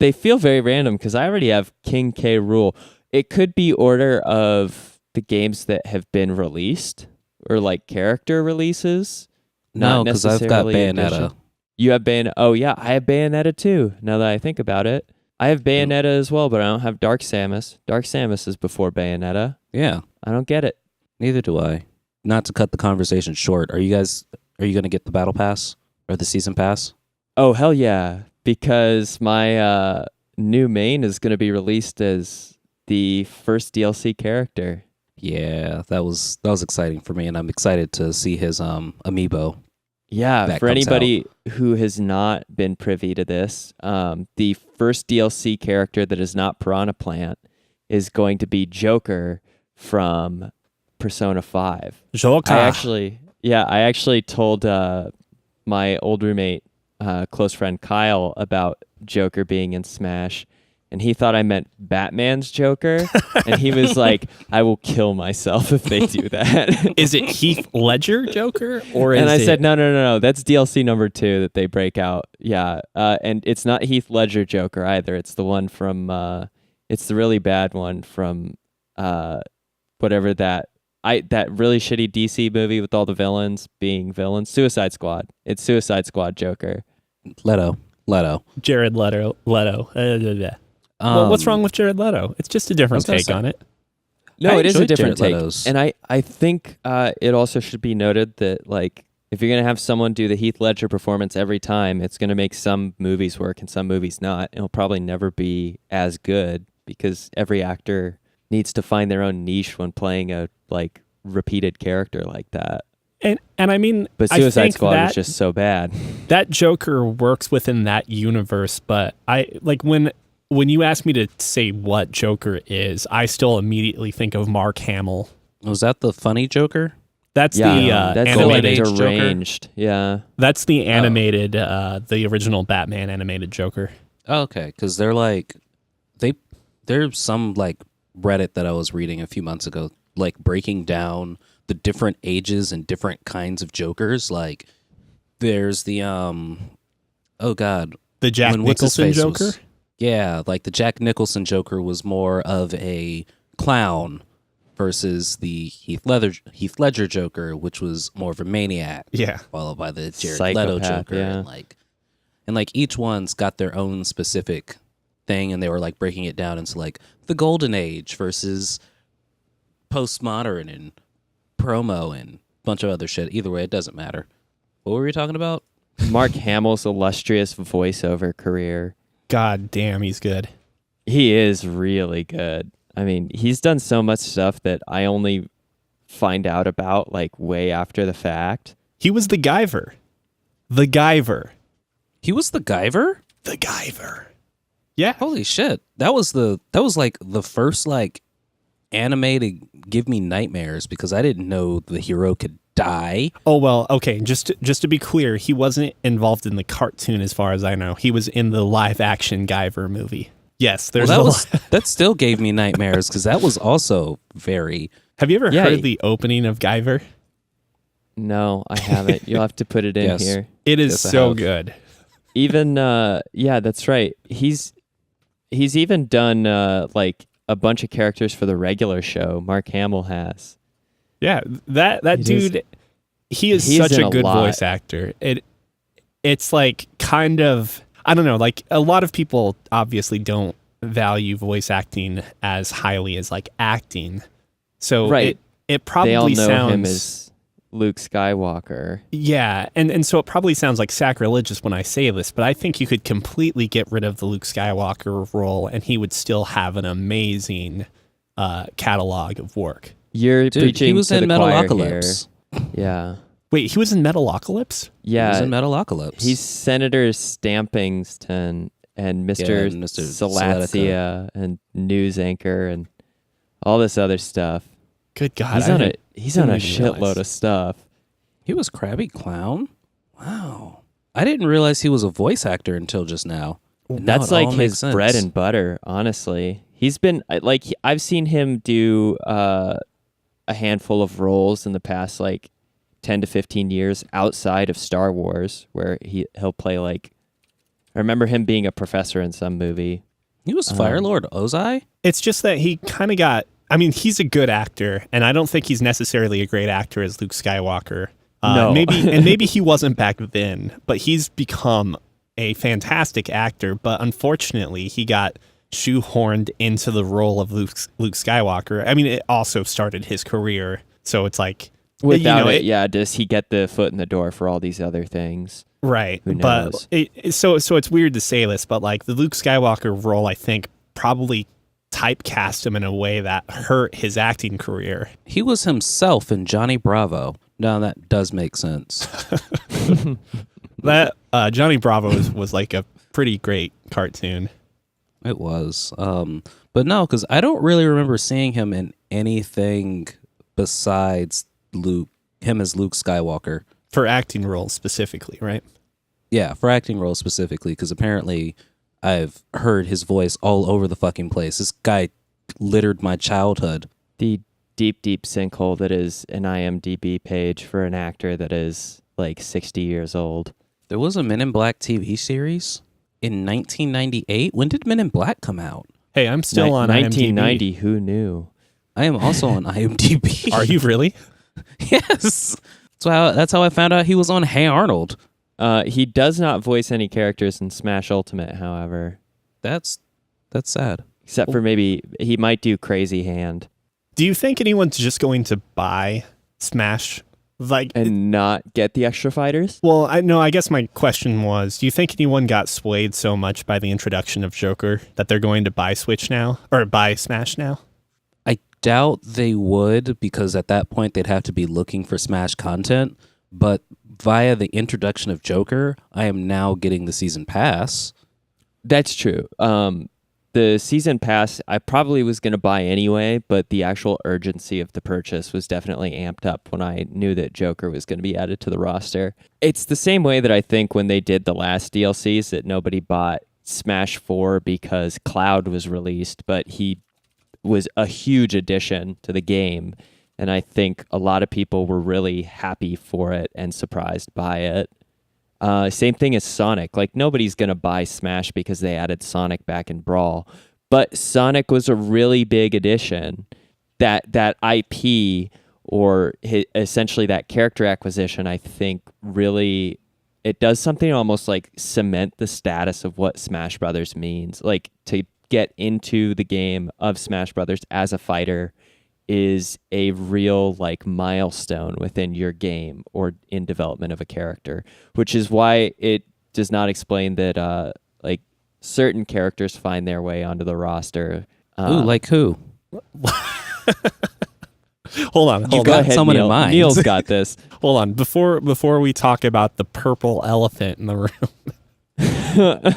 They feel very random because I already have King K. Rool. It could be order of the games that have been released or character releases. No, because I've got Bayonetta. Edition. You have Bayonetta. Oh, yeah, I have Bayonetta too, now that I think about it. I have Bayonetta as well, but I don't have Dark Samus. Dark Samus is before Bayonetta. Yeah. I don't get it. Neither do I. Not to cut the conversation short, are you going to get the Battle Pass or the Season Pass? Oh, hell yeah, because my new main is going to be released as the first DLC character. Yeah, that was exciting for me, and I'm excited to see his amiibo. Yeah, for anybody who has not been privy to this, the first DLC character that is not Piranha Plant is going to be Joker from Persona 5. Joker. I actually told my old roommate, close friend Kyle, about Joker being in Smash, and he thought I meant Batman's Joker, and he was like, I will kill myself if they do that. Is it Heath Ledger Joker? And I said, no, that's DLC number 2 that they break out. Yeah, and it's not Heath Ledger Joker either. It's the one from, it's the really bad one from whatever that really shitty DC movie with all the villains being villains. Suicide Squad. It's Suicide Squad Joker. Leto. Jared Leto. Well, what's wrong with Jared Leto? It's just a different take on it. No, it is a different Jared take. Leto's. And I think it also should be noted that if you're going to have someone do the Heath Ledger performance every time, it's going to make some movies work and some movies not. It'll probably never be as good because every actor needs to find their own niche when playing a repeated character like that. And I mean, but Suicide Squad was just so bad. That Joker works within that universe, but I when you ask me to say what Joker is, I still immediately think of Mark Hamill. Was that the funny Joker? That's that's animated deranged. Joker? Yeah, that's the animated, the original Batman animated Joker. Oh, okay, because they're there's some Reddit that I was reading a few months ago, breaking down the different ages and different kinds of Jokers. There's the the Jack Nicholson Joker. Yeah, the Jack Nicholson Joker was more of a clown versus the Heath Ledger Joker, which was more of a maniac. Yeah, followed by the Jared Psychopath, Leto Joker, yeah. and each one's got their own specific thing, and they were breaking it down into the Golden Age versus postmodern and promo and a bunch of other shit. Either way, it doesn't matter. What were we talking about? Mark Hamill's illustrious voiceover career. God damn, he's good. He is really good. I mean, he's done so much stuff that I only find out about way after the fact. He was the Guyver. He was the Guyver? The Guyver. Yeah. Holy shit. That was the first anime to give me nightmares because I didn't know the hero could die. Oh, well, okay. Just to be clear, he wasn't involved in the cartoon as far as I know. He was in the live action Guyver movie. Yes, there's that still gave me nightmares because that was also very... Have you ever heard the opening of Guyver? No, I haven't. You'll have to put it in here. It is so good. Even, yeah, that's right. He's He's even done like a bunch of characters for the regular show. Mark Hamill has. Yeah, that dude, he is he's such in a a good lot. voice actor. It's like kind of, I don't know, like a lot of people obviously don't value voice acting as highly as like acting. So Right. it probably They all know sounds him as Luke Skywalker. yeah, and so it probably sounds like sacrilegious when I say this, but I think you could completely get rid of the Luke Skywalker role and he would still have an amazing catalog of work. You're Dude, preaching he was to in the choir here. Metalocalypse. Yeah. Wait, he was in Metalocalypse? He was Yeah. in Metalocalypse. He's Senator Stampingston and Mr. Yeah, and Mr. Salatzia and news anchor and all this other stuff. Good God. He's I on didn't- he's on a didn't even shitload realize. of stuff. He was Krabby Clown? Wow. I didn't realize he was a voice actor until just now. And now That's it all like makes his sense. bread and butter, honestly. He's been like I've seen him do a handful of roles in the past like 10 to 15 years outside of Star Wars where he'll play like I remember him being a professor in some movie. He was Fire Lord Ozai? It's just that he kind of got, I mean, he's a good actor, and I don't think he's necessarily a great actor as Luke Skywalker. No. Maybe he wasn't back then, but he's become a fantastic actor. But unfortunately, he got shoehorned into the role of Luke Skywalker. I mean, it also started his career, so it's like Without it, does he get the foot in the door for all these other things? right. Who But knows? so it's weird to say this, but like the Luke Skywalker role, I think probably typecast him in a way that hurt his acting career. He was himself in Johnny Bravo. Now that does make sense. That Johnny Bravo was like a pretty great cartoon. It was. But no, because I don't really remember seeing him in anything besides him as Luke Skywalker. For acting roles specifically, right? Yeah, for acting roles specifically, because apparently I've heard his voice all over the fucking place. This guy littered my childhood. The deep sinkhole that is an IMDb page for an actor that is like 60 years old. There was a Men in Black TV series in 1998. When did Men in Black come out? Hey, I'm still on 1990. Who knew? I am also on IMDb. IMDb. Are you really? Yes. That's how I found out he was on Hey Arnold. He does not voice any characters in Smash Ultimate, however. That's sad. Except for maybe he might do Crazy Hand Do you think anyone's just going to buy Smash? Like, and not get the extra fighters. well, I guess my question was, do you think anyone got swayed so much by the introduction of Joker that they're going to buy Switch now or buy Smash now? I doubt they would, because at that point they'd have to be looking for Smash content. But via the introduction of Joker, I am now getting the season pass. That's true. The season pass, I probably was going to buy anyway, but the actual urgency of the purchase was definitely amped up when I knew that Joker was going to be added to the roster. It's the same way that I think when they did the last DLCs that nobody bought Smash 4 because Cloud was released, but he was a huge addition to the game. And I think a lot of people were really happy for it and surprised by it. Same thing as Sonic. Like, nobody's going to buy Smash because they added Sonic back in Brawl. But Sonic was a really big addition. That IP, or essentially that character acquisition, I think really, it does something almost like cement the status of what Smash Brothers means. Like, to get into the game of Smash Brothers as a fighter is a real like milestone within your game or in development of a character, which is why it does not explain that like certain characters find their way onto the roster. Ooh, like who? Hold on. You got ahead, someone in Neil. mind. Neil's got this. Hold on. Before we talk about the purple elephant in the room,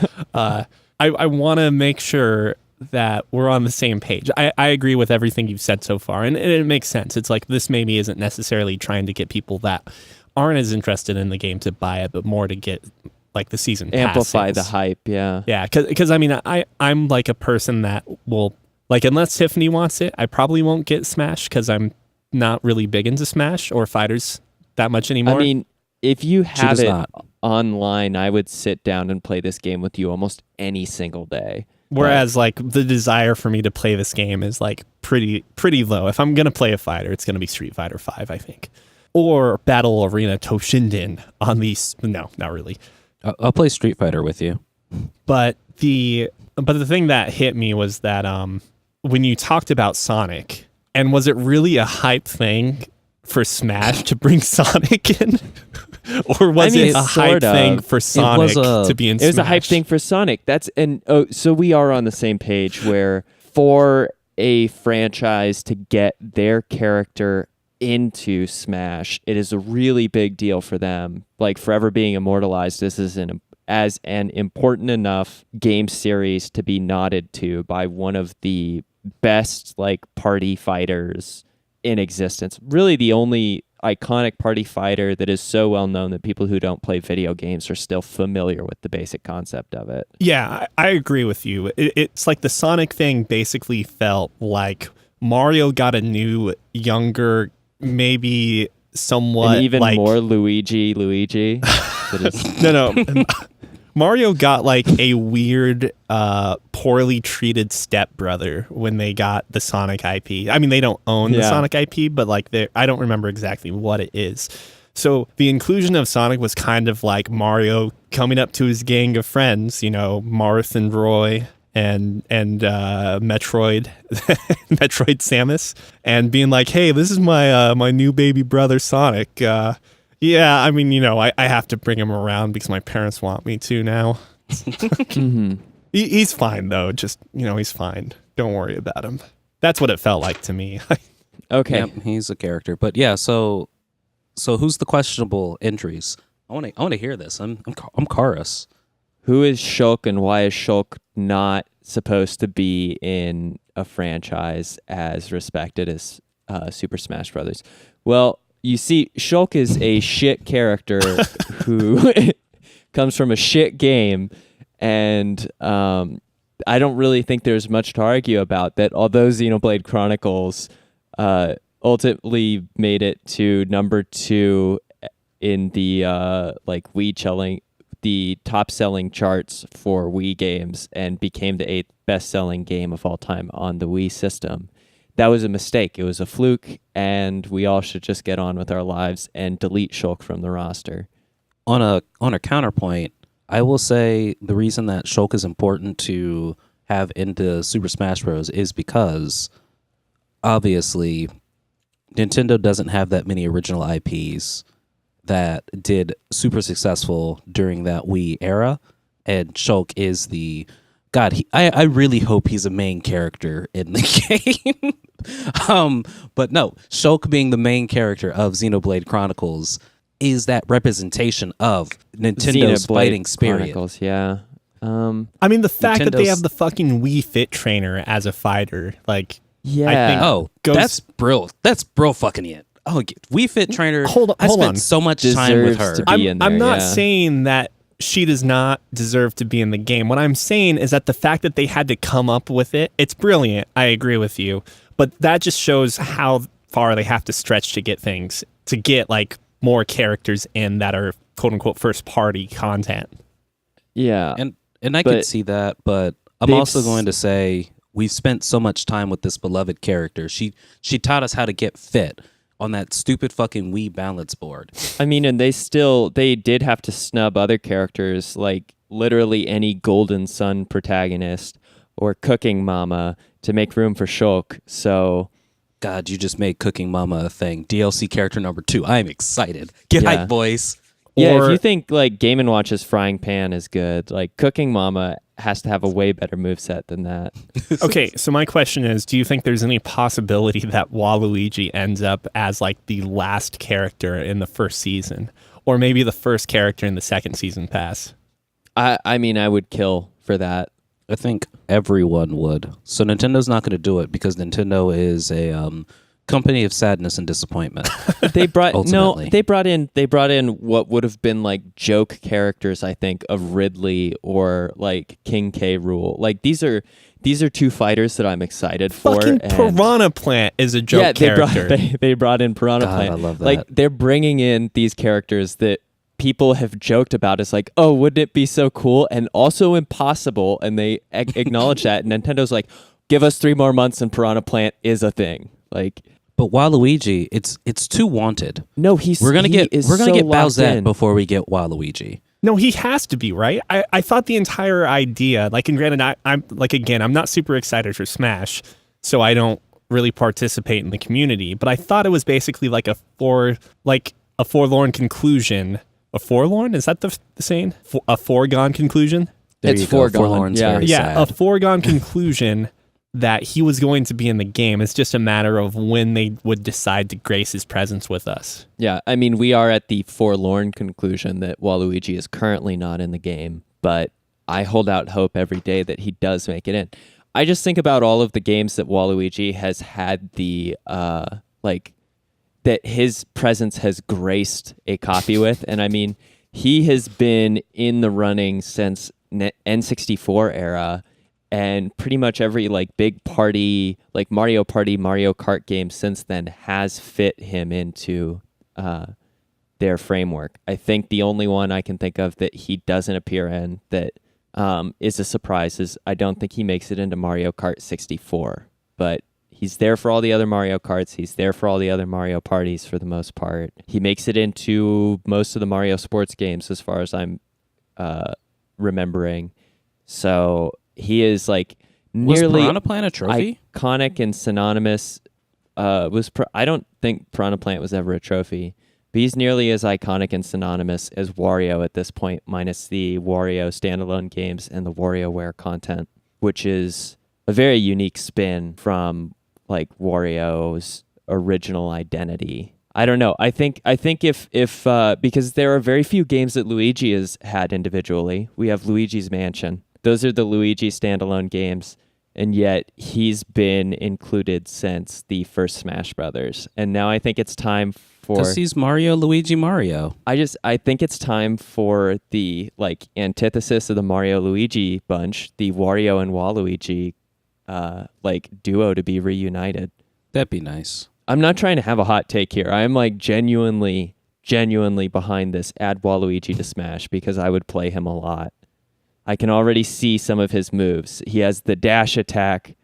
I want to make sure that we're on the same page. I agree with everything you've said so far, and it makes sense. It's like this maybe isn't necessarily trying to get people that aren't as interested in the game to buy it, but more to get like the season pass Amplify the sales. hype, yeah. Yeah, because I mean, I'm like a person that will, like, unless Tiffany wants it, I probably won't get Smash because I'm not really big into Smash or fighters that much anymore. I mean, if you She have does it not. online, I would sit down and play this game with you almost any single day. Whereas like the desire for me to play this game is like pretty low. If I'm gonna play a fighter, it's gonna be Street Fighter 5, I think, or Battle Arena Toshinden on these. No, not really. I'll play Street Fighter with you. But the thing that hit me was that when you talked about Sonic, and was it really a hype thing for Smash to bring Sonic in? Or was it a hype thing for Sonic to be in Smash? It was a hype thing for Sonic. So we are on the same page where for a franchise to get their character into Smash, it is a really big deal for them. Like forever being immortalized, this is as an important enough game series to be nodded to by one of the best like party fighters in existence. Really the only iconic party fighter that is so well known that people who don't play video games are still familiar with the basic concept of it. Yeah, I agree with you. It's like the Sonic thing basically felt like Mario got a new, younger, maybe somewhat and even like, more Luigi. That is, no. Mario got like a weird, poorly treated stepbrother when they got the Sonic IP. I mean, they don't own the Sonic IP, but like I don't remember exactly what it is. So the inclusion of Sonic was kind of like Mario coming up to his gang of friends, you know, Marth and Roy and Metroid Samus, and being like, "Hey, this is my my new baby brother Sonic. Yeah, I mean, you know, I have to bring him around because my parents want me to now." mm-hmm. He's fine, though. Just, you know, he's fine. Don't worry about him. That's what it felt like to me. Okay. Yep, he's a character. But yeah, so who's the questionable injuries? I want to hear this. I'm Karis. Who is Shulk and why is Shulk not supposed to be in a franchise as respected as Super Smash Brothers? Well, you see, Shulk is a shit character who comes from a shit game, and I don't really think there's much to argue about that. Although Xenoblade Chronicles ultimately made it to number 2 in the the top selling charts for Wii games and became the 8th best selling game of all time on the Wii system. That was a mistake. It was a fluke, and we all should just get on with our lives and delete Shulk from the roster. On a counterpoint, I will say the reason that Shulk is important to have into Super Smash Bros. Is because obviously Nintendo doesn't have that many original IPs that did super successful during that Wii era, and Shulk is the God. I really hope he's a main character in the game. But no, Shulk being the main character of Xenoblade Chronicles is that representation of Nintendo's fighting spirit. Chronicles, yeah. I mean, the fact that they have the fucking Wii Fit trainer as a fighter, like, yeah. I think that's bro. That's bro fucking it. Oh, Wii Fit trainer. I hold spent on. so much time with her. Deserves to be in there, I'm not yeah. saying that she does not deserve to be in the game. What I'm saying is that the fact that they had to come up with it's brilliant. I agree with you. But that just shows how far they have to stretch to get things, to get like more characters in that are quote unquote first party content. Yeah. And I could see that, but I'm also going to say we've spent so much time with this beloved character. She taught us how to get fit on that stupid fucking Wii balance board. I mean, and they did have to snub other characters, like literally any Golden Sun protagonist or Cooking Mama, to make room for Shulk. So, God, you just made Cooking Mama a thing. DLC character number 2. I am excited. Get hype, boys. Yeah, if you think like Game & Watch's Frying Pan is good, like Cooking Mama has to have a way better moveset than that. Okay, so my question is, do you think there's any possibility that Waluigi ends up as like the last character in the first season? Or maybe the first character in the second season pass? I mean, I would kill for that. I think everyone would. So Nintendo's not going to do it because Nintendo is a company of sadness and disappointment. They brought ultimately. They brought in what would have been like joke characters, I think, of Ridley or like King K. Rool. Like these are 2 fighters that I'm excited for. Fucking Piranha Plant is a joke character. They brought in Piranha God, Plant. I love that. Like they're bringing in these characters that people have joked about is like, oh, wouldn't it be so cool and also impossible? And they acknowledge that. And Nintendo's like, give us 3 more months and Piranha Plant is a thing. Like, But Waluigi, it's too wanted. no, We're gonna get Bowsette in. before we get Waluigi. No, he has to be, right? I thought the entire idea, like, and granted, I'm like, again, I'm not super excited for Smash, so I don't really participate in the community, but I thought it was basically like a forlorn conclusion. A forlorn? Is that the saying? A foregone conclusion? There It's you go. foregone, Forlorn's yeah. very Yeah, a sad. foregone conclusion that he was going to be in the game. It's just a matter of when they would decide to grace his presence with us. Yeah, I mean, we are at the forlorn conclusion that Waluigi is currently not in the game, but I hold out hope every day that he does make it in. I just think about all of the games that Waluigi has had the, that his presence has graced a copy with, and I mean, he has been in the running since N64 era, and pretty much every like big party, like Mario Party, Mario Kart game since then has fit him into their framework. I think the only one I can think of that he doesn't appear in that is a surprise is I don't think he makes it into Mario Kart 64, but he's there for all the other Mario Karts. He's there for all the other Mario parties for the most part. He makes it into most of the Mario sports games as far as I'm remembering. So he is like Was nearly Piranha Plant a trophy? iconic and synonymous. I don't think Piranha Plant was ever a trophy, but he's nearly as iconic and synonymous as Wario at this point, minus the Wario standalone games and the WarioWare content, which is a very unique spin from like Wario's original identity. I don't know. I think if because there are very few games that Luigi has had individually. We have Luigi's Mansion. Those are the Luigi standalone games, and yet he's been included since the first Smash Brothers. And now I think it's time for Because he's Mario, Luigi, Mario. I think it's time for the like antithesis of the Mario Luigi bunch, the Wario and Waluigi like duo to be reunited. That'd be nice. I'm not trying to have a hot take here. I'm like genuinely behind this. Add Waluigi to Smash because I would play him a lot. I can already see some of his moves. He has the dash attack,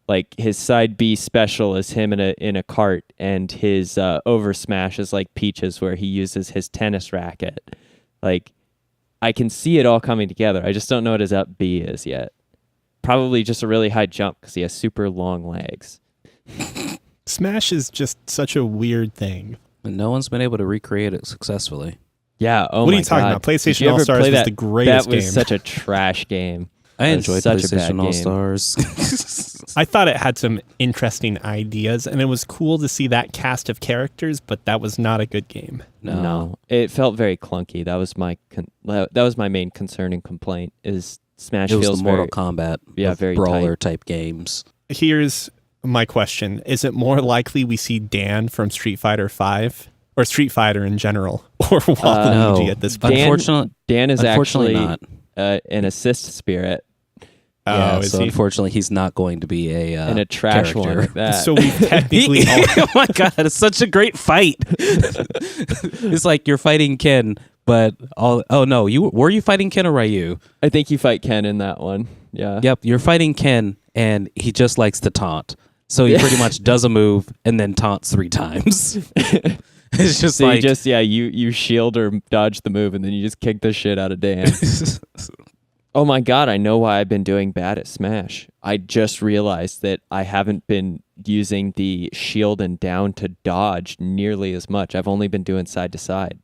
like his side B special is him in a cart, and his over smash is like Peach's where he uses his tennis racket. Like I can see it all coming together. I just don't know what his up B is yet. Probably just a really high jump because he has super long legs. Smash is just such a weird thing. And no one's been able to recreate it successfully. Yeah. Oh What are my you talking God. about? Did PlayStation you ever All-Stars play was that? the greatest That was game. such a trash game. I That was enjoyed such a bad PlayStation All game. Stars. I thought it had some interesting ideas, and it was cool to see that cast of characters, but that was not a good game. No, it felt very clunky. That was my main concern and complaint. Is Smash It was feels the Mortal very, Kombat, Yeah, of very brawler tight. type games. Here's my question. Is it more likely we see Dan from Street Fighter 5 or Street Fighter in general or Waluigi No. at this point? Dan is Unfortunately actually not. an assist spirit Yeah, is so he? unfortunately, he's not going to be a and a trash one character. like that. So we technically all oh my god, it's such a great fight. It's like you're fighting Ken, but oh no, were you fighting Ken or Ryu? I think you fight Ken in that one. Yeah. Yep, you're fighting Ken, and he just likes to taunt. So he pretty much does a move and then taunts 3 times. It's just So like you shield or dodge the move and then you just kick the shit out of Dan. Oh my God, I know why I've been doing bad at Smash. I just realized that I haven't been using the shield and down to dodge nearly as much. I've only been doing side to side.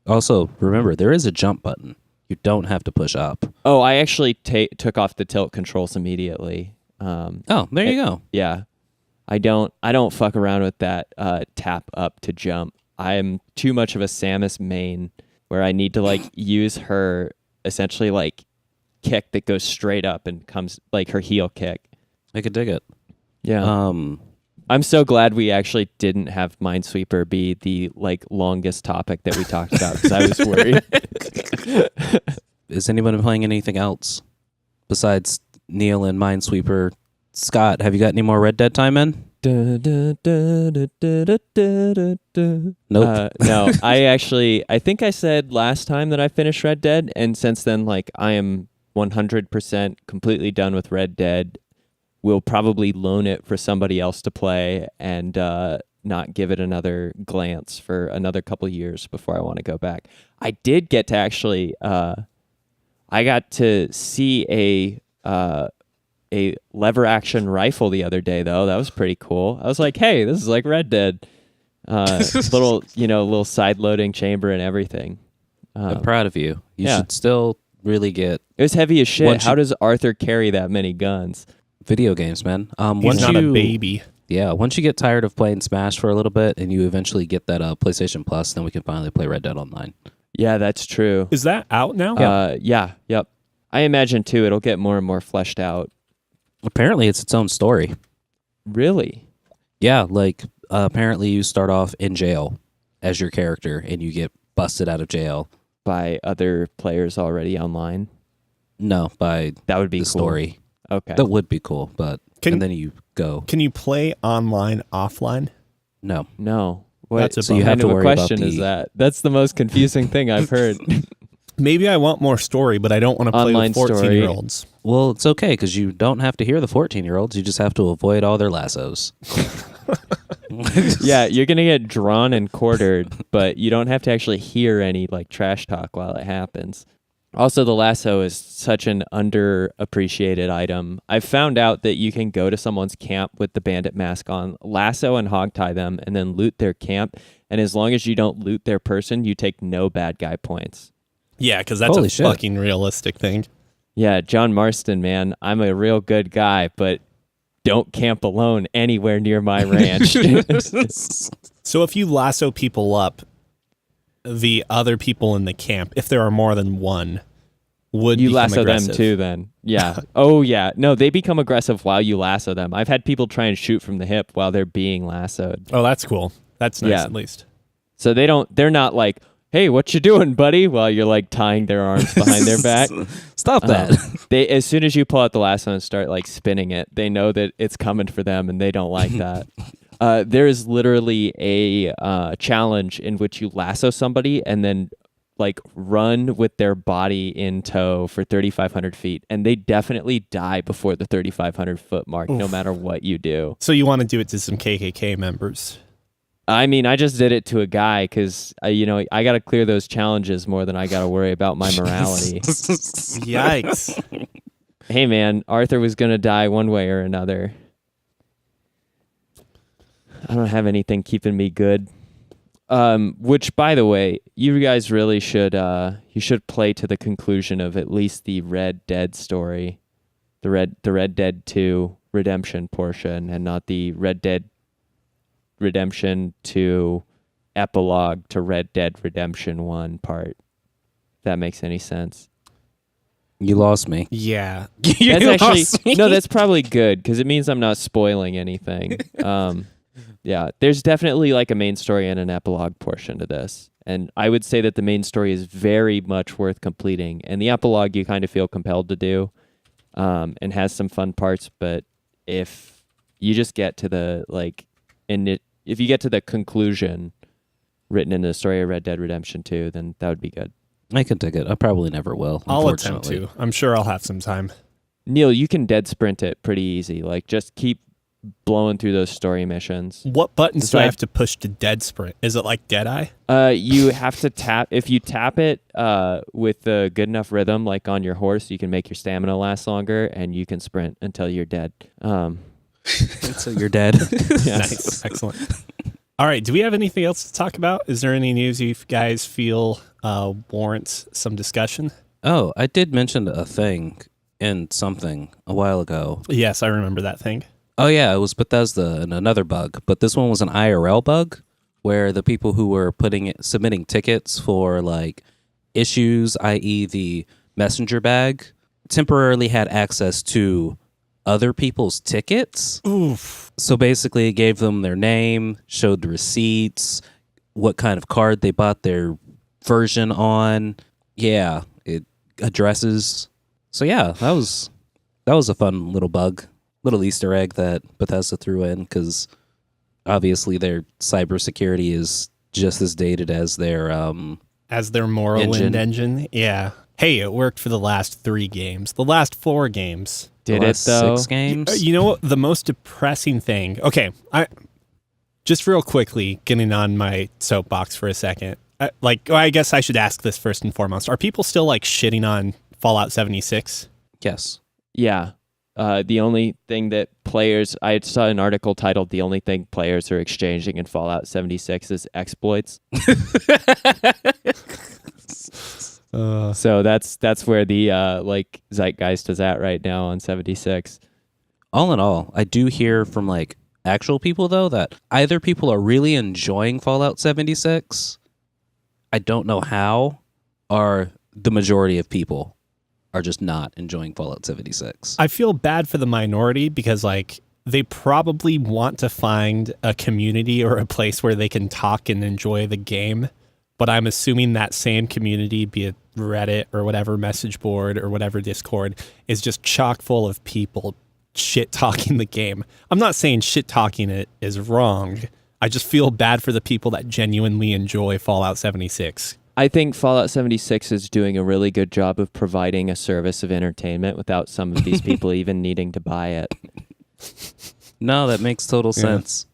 Also, remember, there is a jump button. You don't have to push up. Oh, I actually took off the tilt controls immediately. Oh, there you go. Yeah. I don't fuck around with that tap up to jump. I am too much of a Samus main where I need to like use her essentially like kick that goes straight up and comes like her heel kick. I could dig it. Yeah. I'm so glad we actually didn't have Minesweeper be the like longest topic that we talked about because I was worried. Is anyone playing anything else besides Neil and Minesweeper? Scott, have you got any more Red Dead time in? Nope. No, I think I said last time that I finished Red Dead, and since then, like, I am 100% completely done with Red Dead. We'll probably loan it for somebody else to play and not give it another glance for another couple years before I want to go back. I did get to actually, I got to see a lever action rifle the other day, though. That was pretty cool. I was like, hey, this is like Red Dead. Little side loading chamber and everything. I'm proud of you. You yeah. should still really get It was heavy as shit. Once How you- does Arthur carry that many guns? video games, man. He's Once not you, a baby. Yeah, once you get tired of playing Smash for a little bit and you eventually get that PlayStation Plus, then we can finally play Red Dead Online. Yeah, that's true. Is that out now? Yep. I imagine, too, it'll get more and more fleshed out. Apparently, it's its own story. Really? Yeah, like apparently you start off in jail as your character and you get busted out of jail. By other players already online? No, by That would be the cool. story. Okay. That would be cool, but Can- and then you go. Can you play online offline? No. No. What That's a So you kind have to of a worry about question is the- that? That's the most confusing thing I've heard. Maybe I want more story, but I don't want to play Online with story. 14-year-olds. Well, it's okay because you don't have to hear the 14-year-olds. You just have to avoid all their lassos. Yeah, you're going to get drawn and quartered, but you don't have to actually hear any like trash talk while it happens. Also, the lasso is such an underappreciated item. I've found out that you can go to someone's camp with the bandit mask on, lasso and hogtie them, and then loot their camp. And as long as you don't loot their person, you take no bad guy points. Yeah, because that's Holy a shit. fucking realistic thing. Yeah, John Marston, man, I'm a real good guy, but don't camp alone anywhere near my ranch. So if you lasso people up, the other people in the camp, if there are more than one, would You become lasso aggressive. them too, then. Yeah. Oh, yeah. No, they become aggressive while you lasso them. I've had people try and shoot from the hip while they're being lassoed. Oh, that's cool. That's nice, Yeah. at least. So they're not like, hey, what you doing, buddy? While you're like tying their arms behind their back. Stop that. They, as soon as you pull out the lasso and start like spinning it, they know that it's coming for them and they don't like that. There is literally a challenge in which you lasso somebody and then like run with their body in tow for 3,500 feet, and they definitely die before the 3,500 foot mark, no matter what you do. So you want to do it to some KKK members. I mean, I just did it to a guy because, I got to clear those challenges more than I got to worry about my morality. Yikes. Hey, man, Arthur was going to die one way or another. I don't have anything keeping me good. Which, by the way, you guys really should you should play to the conclusion of at least the Red Dead story, the Red Dead 2 redemption portion, and not the Red Dead Redemption 2 epilogue to Red Dead Redemption 1 part. If that makes any sense. You lost me. Yeah. That's actually no, that's probably good because it means I'm not spoiling anything. Yeah, there's definitely like a main story and an epilogue portion to this. And I would say that the main story is very much worth completing. And the epilogue you kind of feel compelled to do and has some fun parts. But if you just get to the if you get to the conclusion written in the story of Red Dead Redemption 2, then that would be good. I can take it. I probably never will. I'll attempt unfortunately. to. I'm sure I'll have some time. Neil, you can dead sprint it pretty easy. Like just keep blowing through those story missions. What buttons do I Decide- have to push to dead sprint? Is it like Deadeye? You have to tap. If you tap it with a good enough rhythm, like on your horse, you can make your stamina last longer, and you can sprint until you're dead. So you're dead. Nice. Excellent. All right. Do we have anything else to talk about? Is there any news you guys feel warrants some discussion? Oh, I did mention a thing in something a while ago. Yes, I remember that thing. Oh yeah, it was Bethesda and another bug, but this one was an IRL bug where the people who were submitting tickets for like issues, i.e. the messenger bag, temporarily had access to other people's tickets. Oof. So basically it gave them their name, showed the receipts, what kind of card they bought their version on. Yeah, it addresses. So yeah, that was a fun little bug. little Easter egg that Bethesda threw in, because obviously their cybersecurity is just as dated as their Morrowind engine. Yeah. Hey, it worked for the last 3 games. The last 4 games. Did the it last though? 6 games. You know what? The most depressing thing. Okay, just real quickly, getting on my soapbox for a second. I guess I should ask this first and foremost. Are people still like shitting on Fallout 76? Yes. Yeah. The only thing that players, I saw an article titled "The only thing players are exchanging in Fallout 76 is exploits." So that's where the zeitgeist is at right now on 76. All in all, I do hear from like actual people though that either people are really enjoying Fallout 76, I don't know how, or the majority of people are just not enjoying Fallout 76. I feel bad for the minority because like they probably want to find a community or a place where they can talk and enjoy the game. But I'm assuming that same community, be it Reddit or whatever message board or whatever Discord, is just chock full of people shit talking the game. I'm not saying shit talking it is wrong. I just feel bad for the people that genuinely enjoy Fallout 76. I think Fallout 76 is doing a really good job of providing a service of entertainment without some of these people even needing to buy it. No, that makes total sense.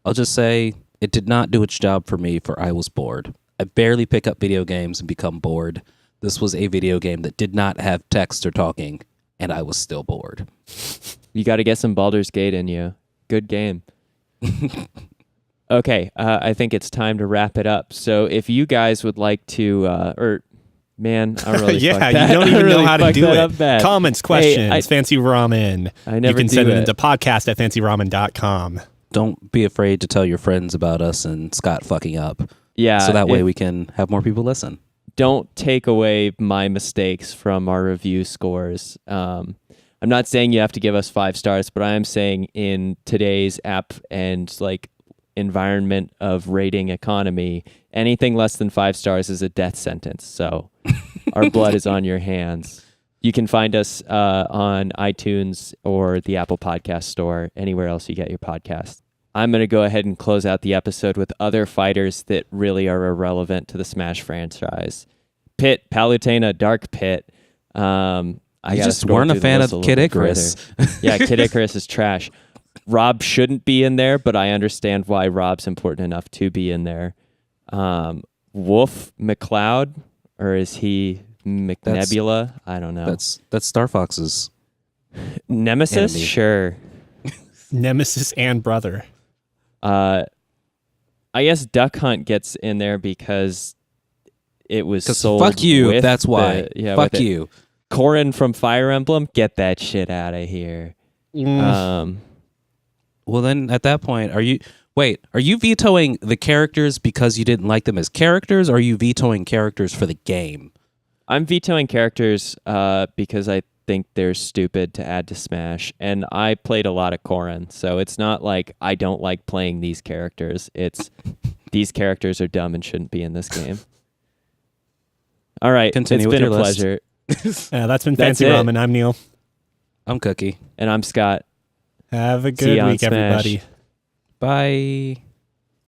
I'll just say it did not do its job for me, for I was bored. I barely pick up video games and become bored. This was a video game that did not have text or talking, and I was still bored. You got to get some Baldur's Gate in you. Good game. Okay, I think it's time to wrap it up. So if you guys would like to, man, I really yeah, fucked that. you don't even know how to do up it. bad. Comments, questions, Fancy Ramen. I never You can do send it it. into podcast@fancyramen.com. Don't be afraid to tell your friends about us and Scott fucking up. Yeah, So that way we can have more people listen. Don't take away my mistakes from our review scores. I'm not saying you have to give us 5 stars, but I am saying in today's app and like environment of rating economy, anything less than 5 stars is a death sentence. So our blood is on your hands. You can find us on iTunes or the Apple Podcast Store, anywhere else you get your podcast. I'm going to go ahead and close out the episode with other fighters that really are irrelevant to the Smash franchise. Pit, Palutena, Dark Pit. I just weren't a fan of Kid Icarus. Yeah, Kid Icarus is trash. Rob shouldn't be in there, but I understand why Rob's important enough to be in there. Wolf McCloud, or is he McNebula? I don't know. That's Star Fox's Nemesis? enemy. Sure. Nemesis and brother. I guess Duck Hunt gets in there because it was sold. Fuck you. With That's why. Fuck you. Corrin from Fire Emblem, get that shit out of here. Well, then at that point, are you vetoing the characters because you didn't like them as characters, or are you vetoing characters for the game? I'm vetoing characters because I think they're stupid to add to Smash, and I played a lot of Corrin, so it's not like I don't like playing these characters. It's these characters are dumb and shouldn't be in this game. All right, Continue it's with been a your list. pleasure. That's been That's Fancy it. Ramen. I'm Neil. I'm Cookie. And I'm Scott. Have a See you good on week, Smash. everybody. Bye.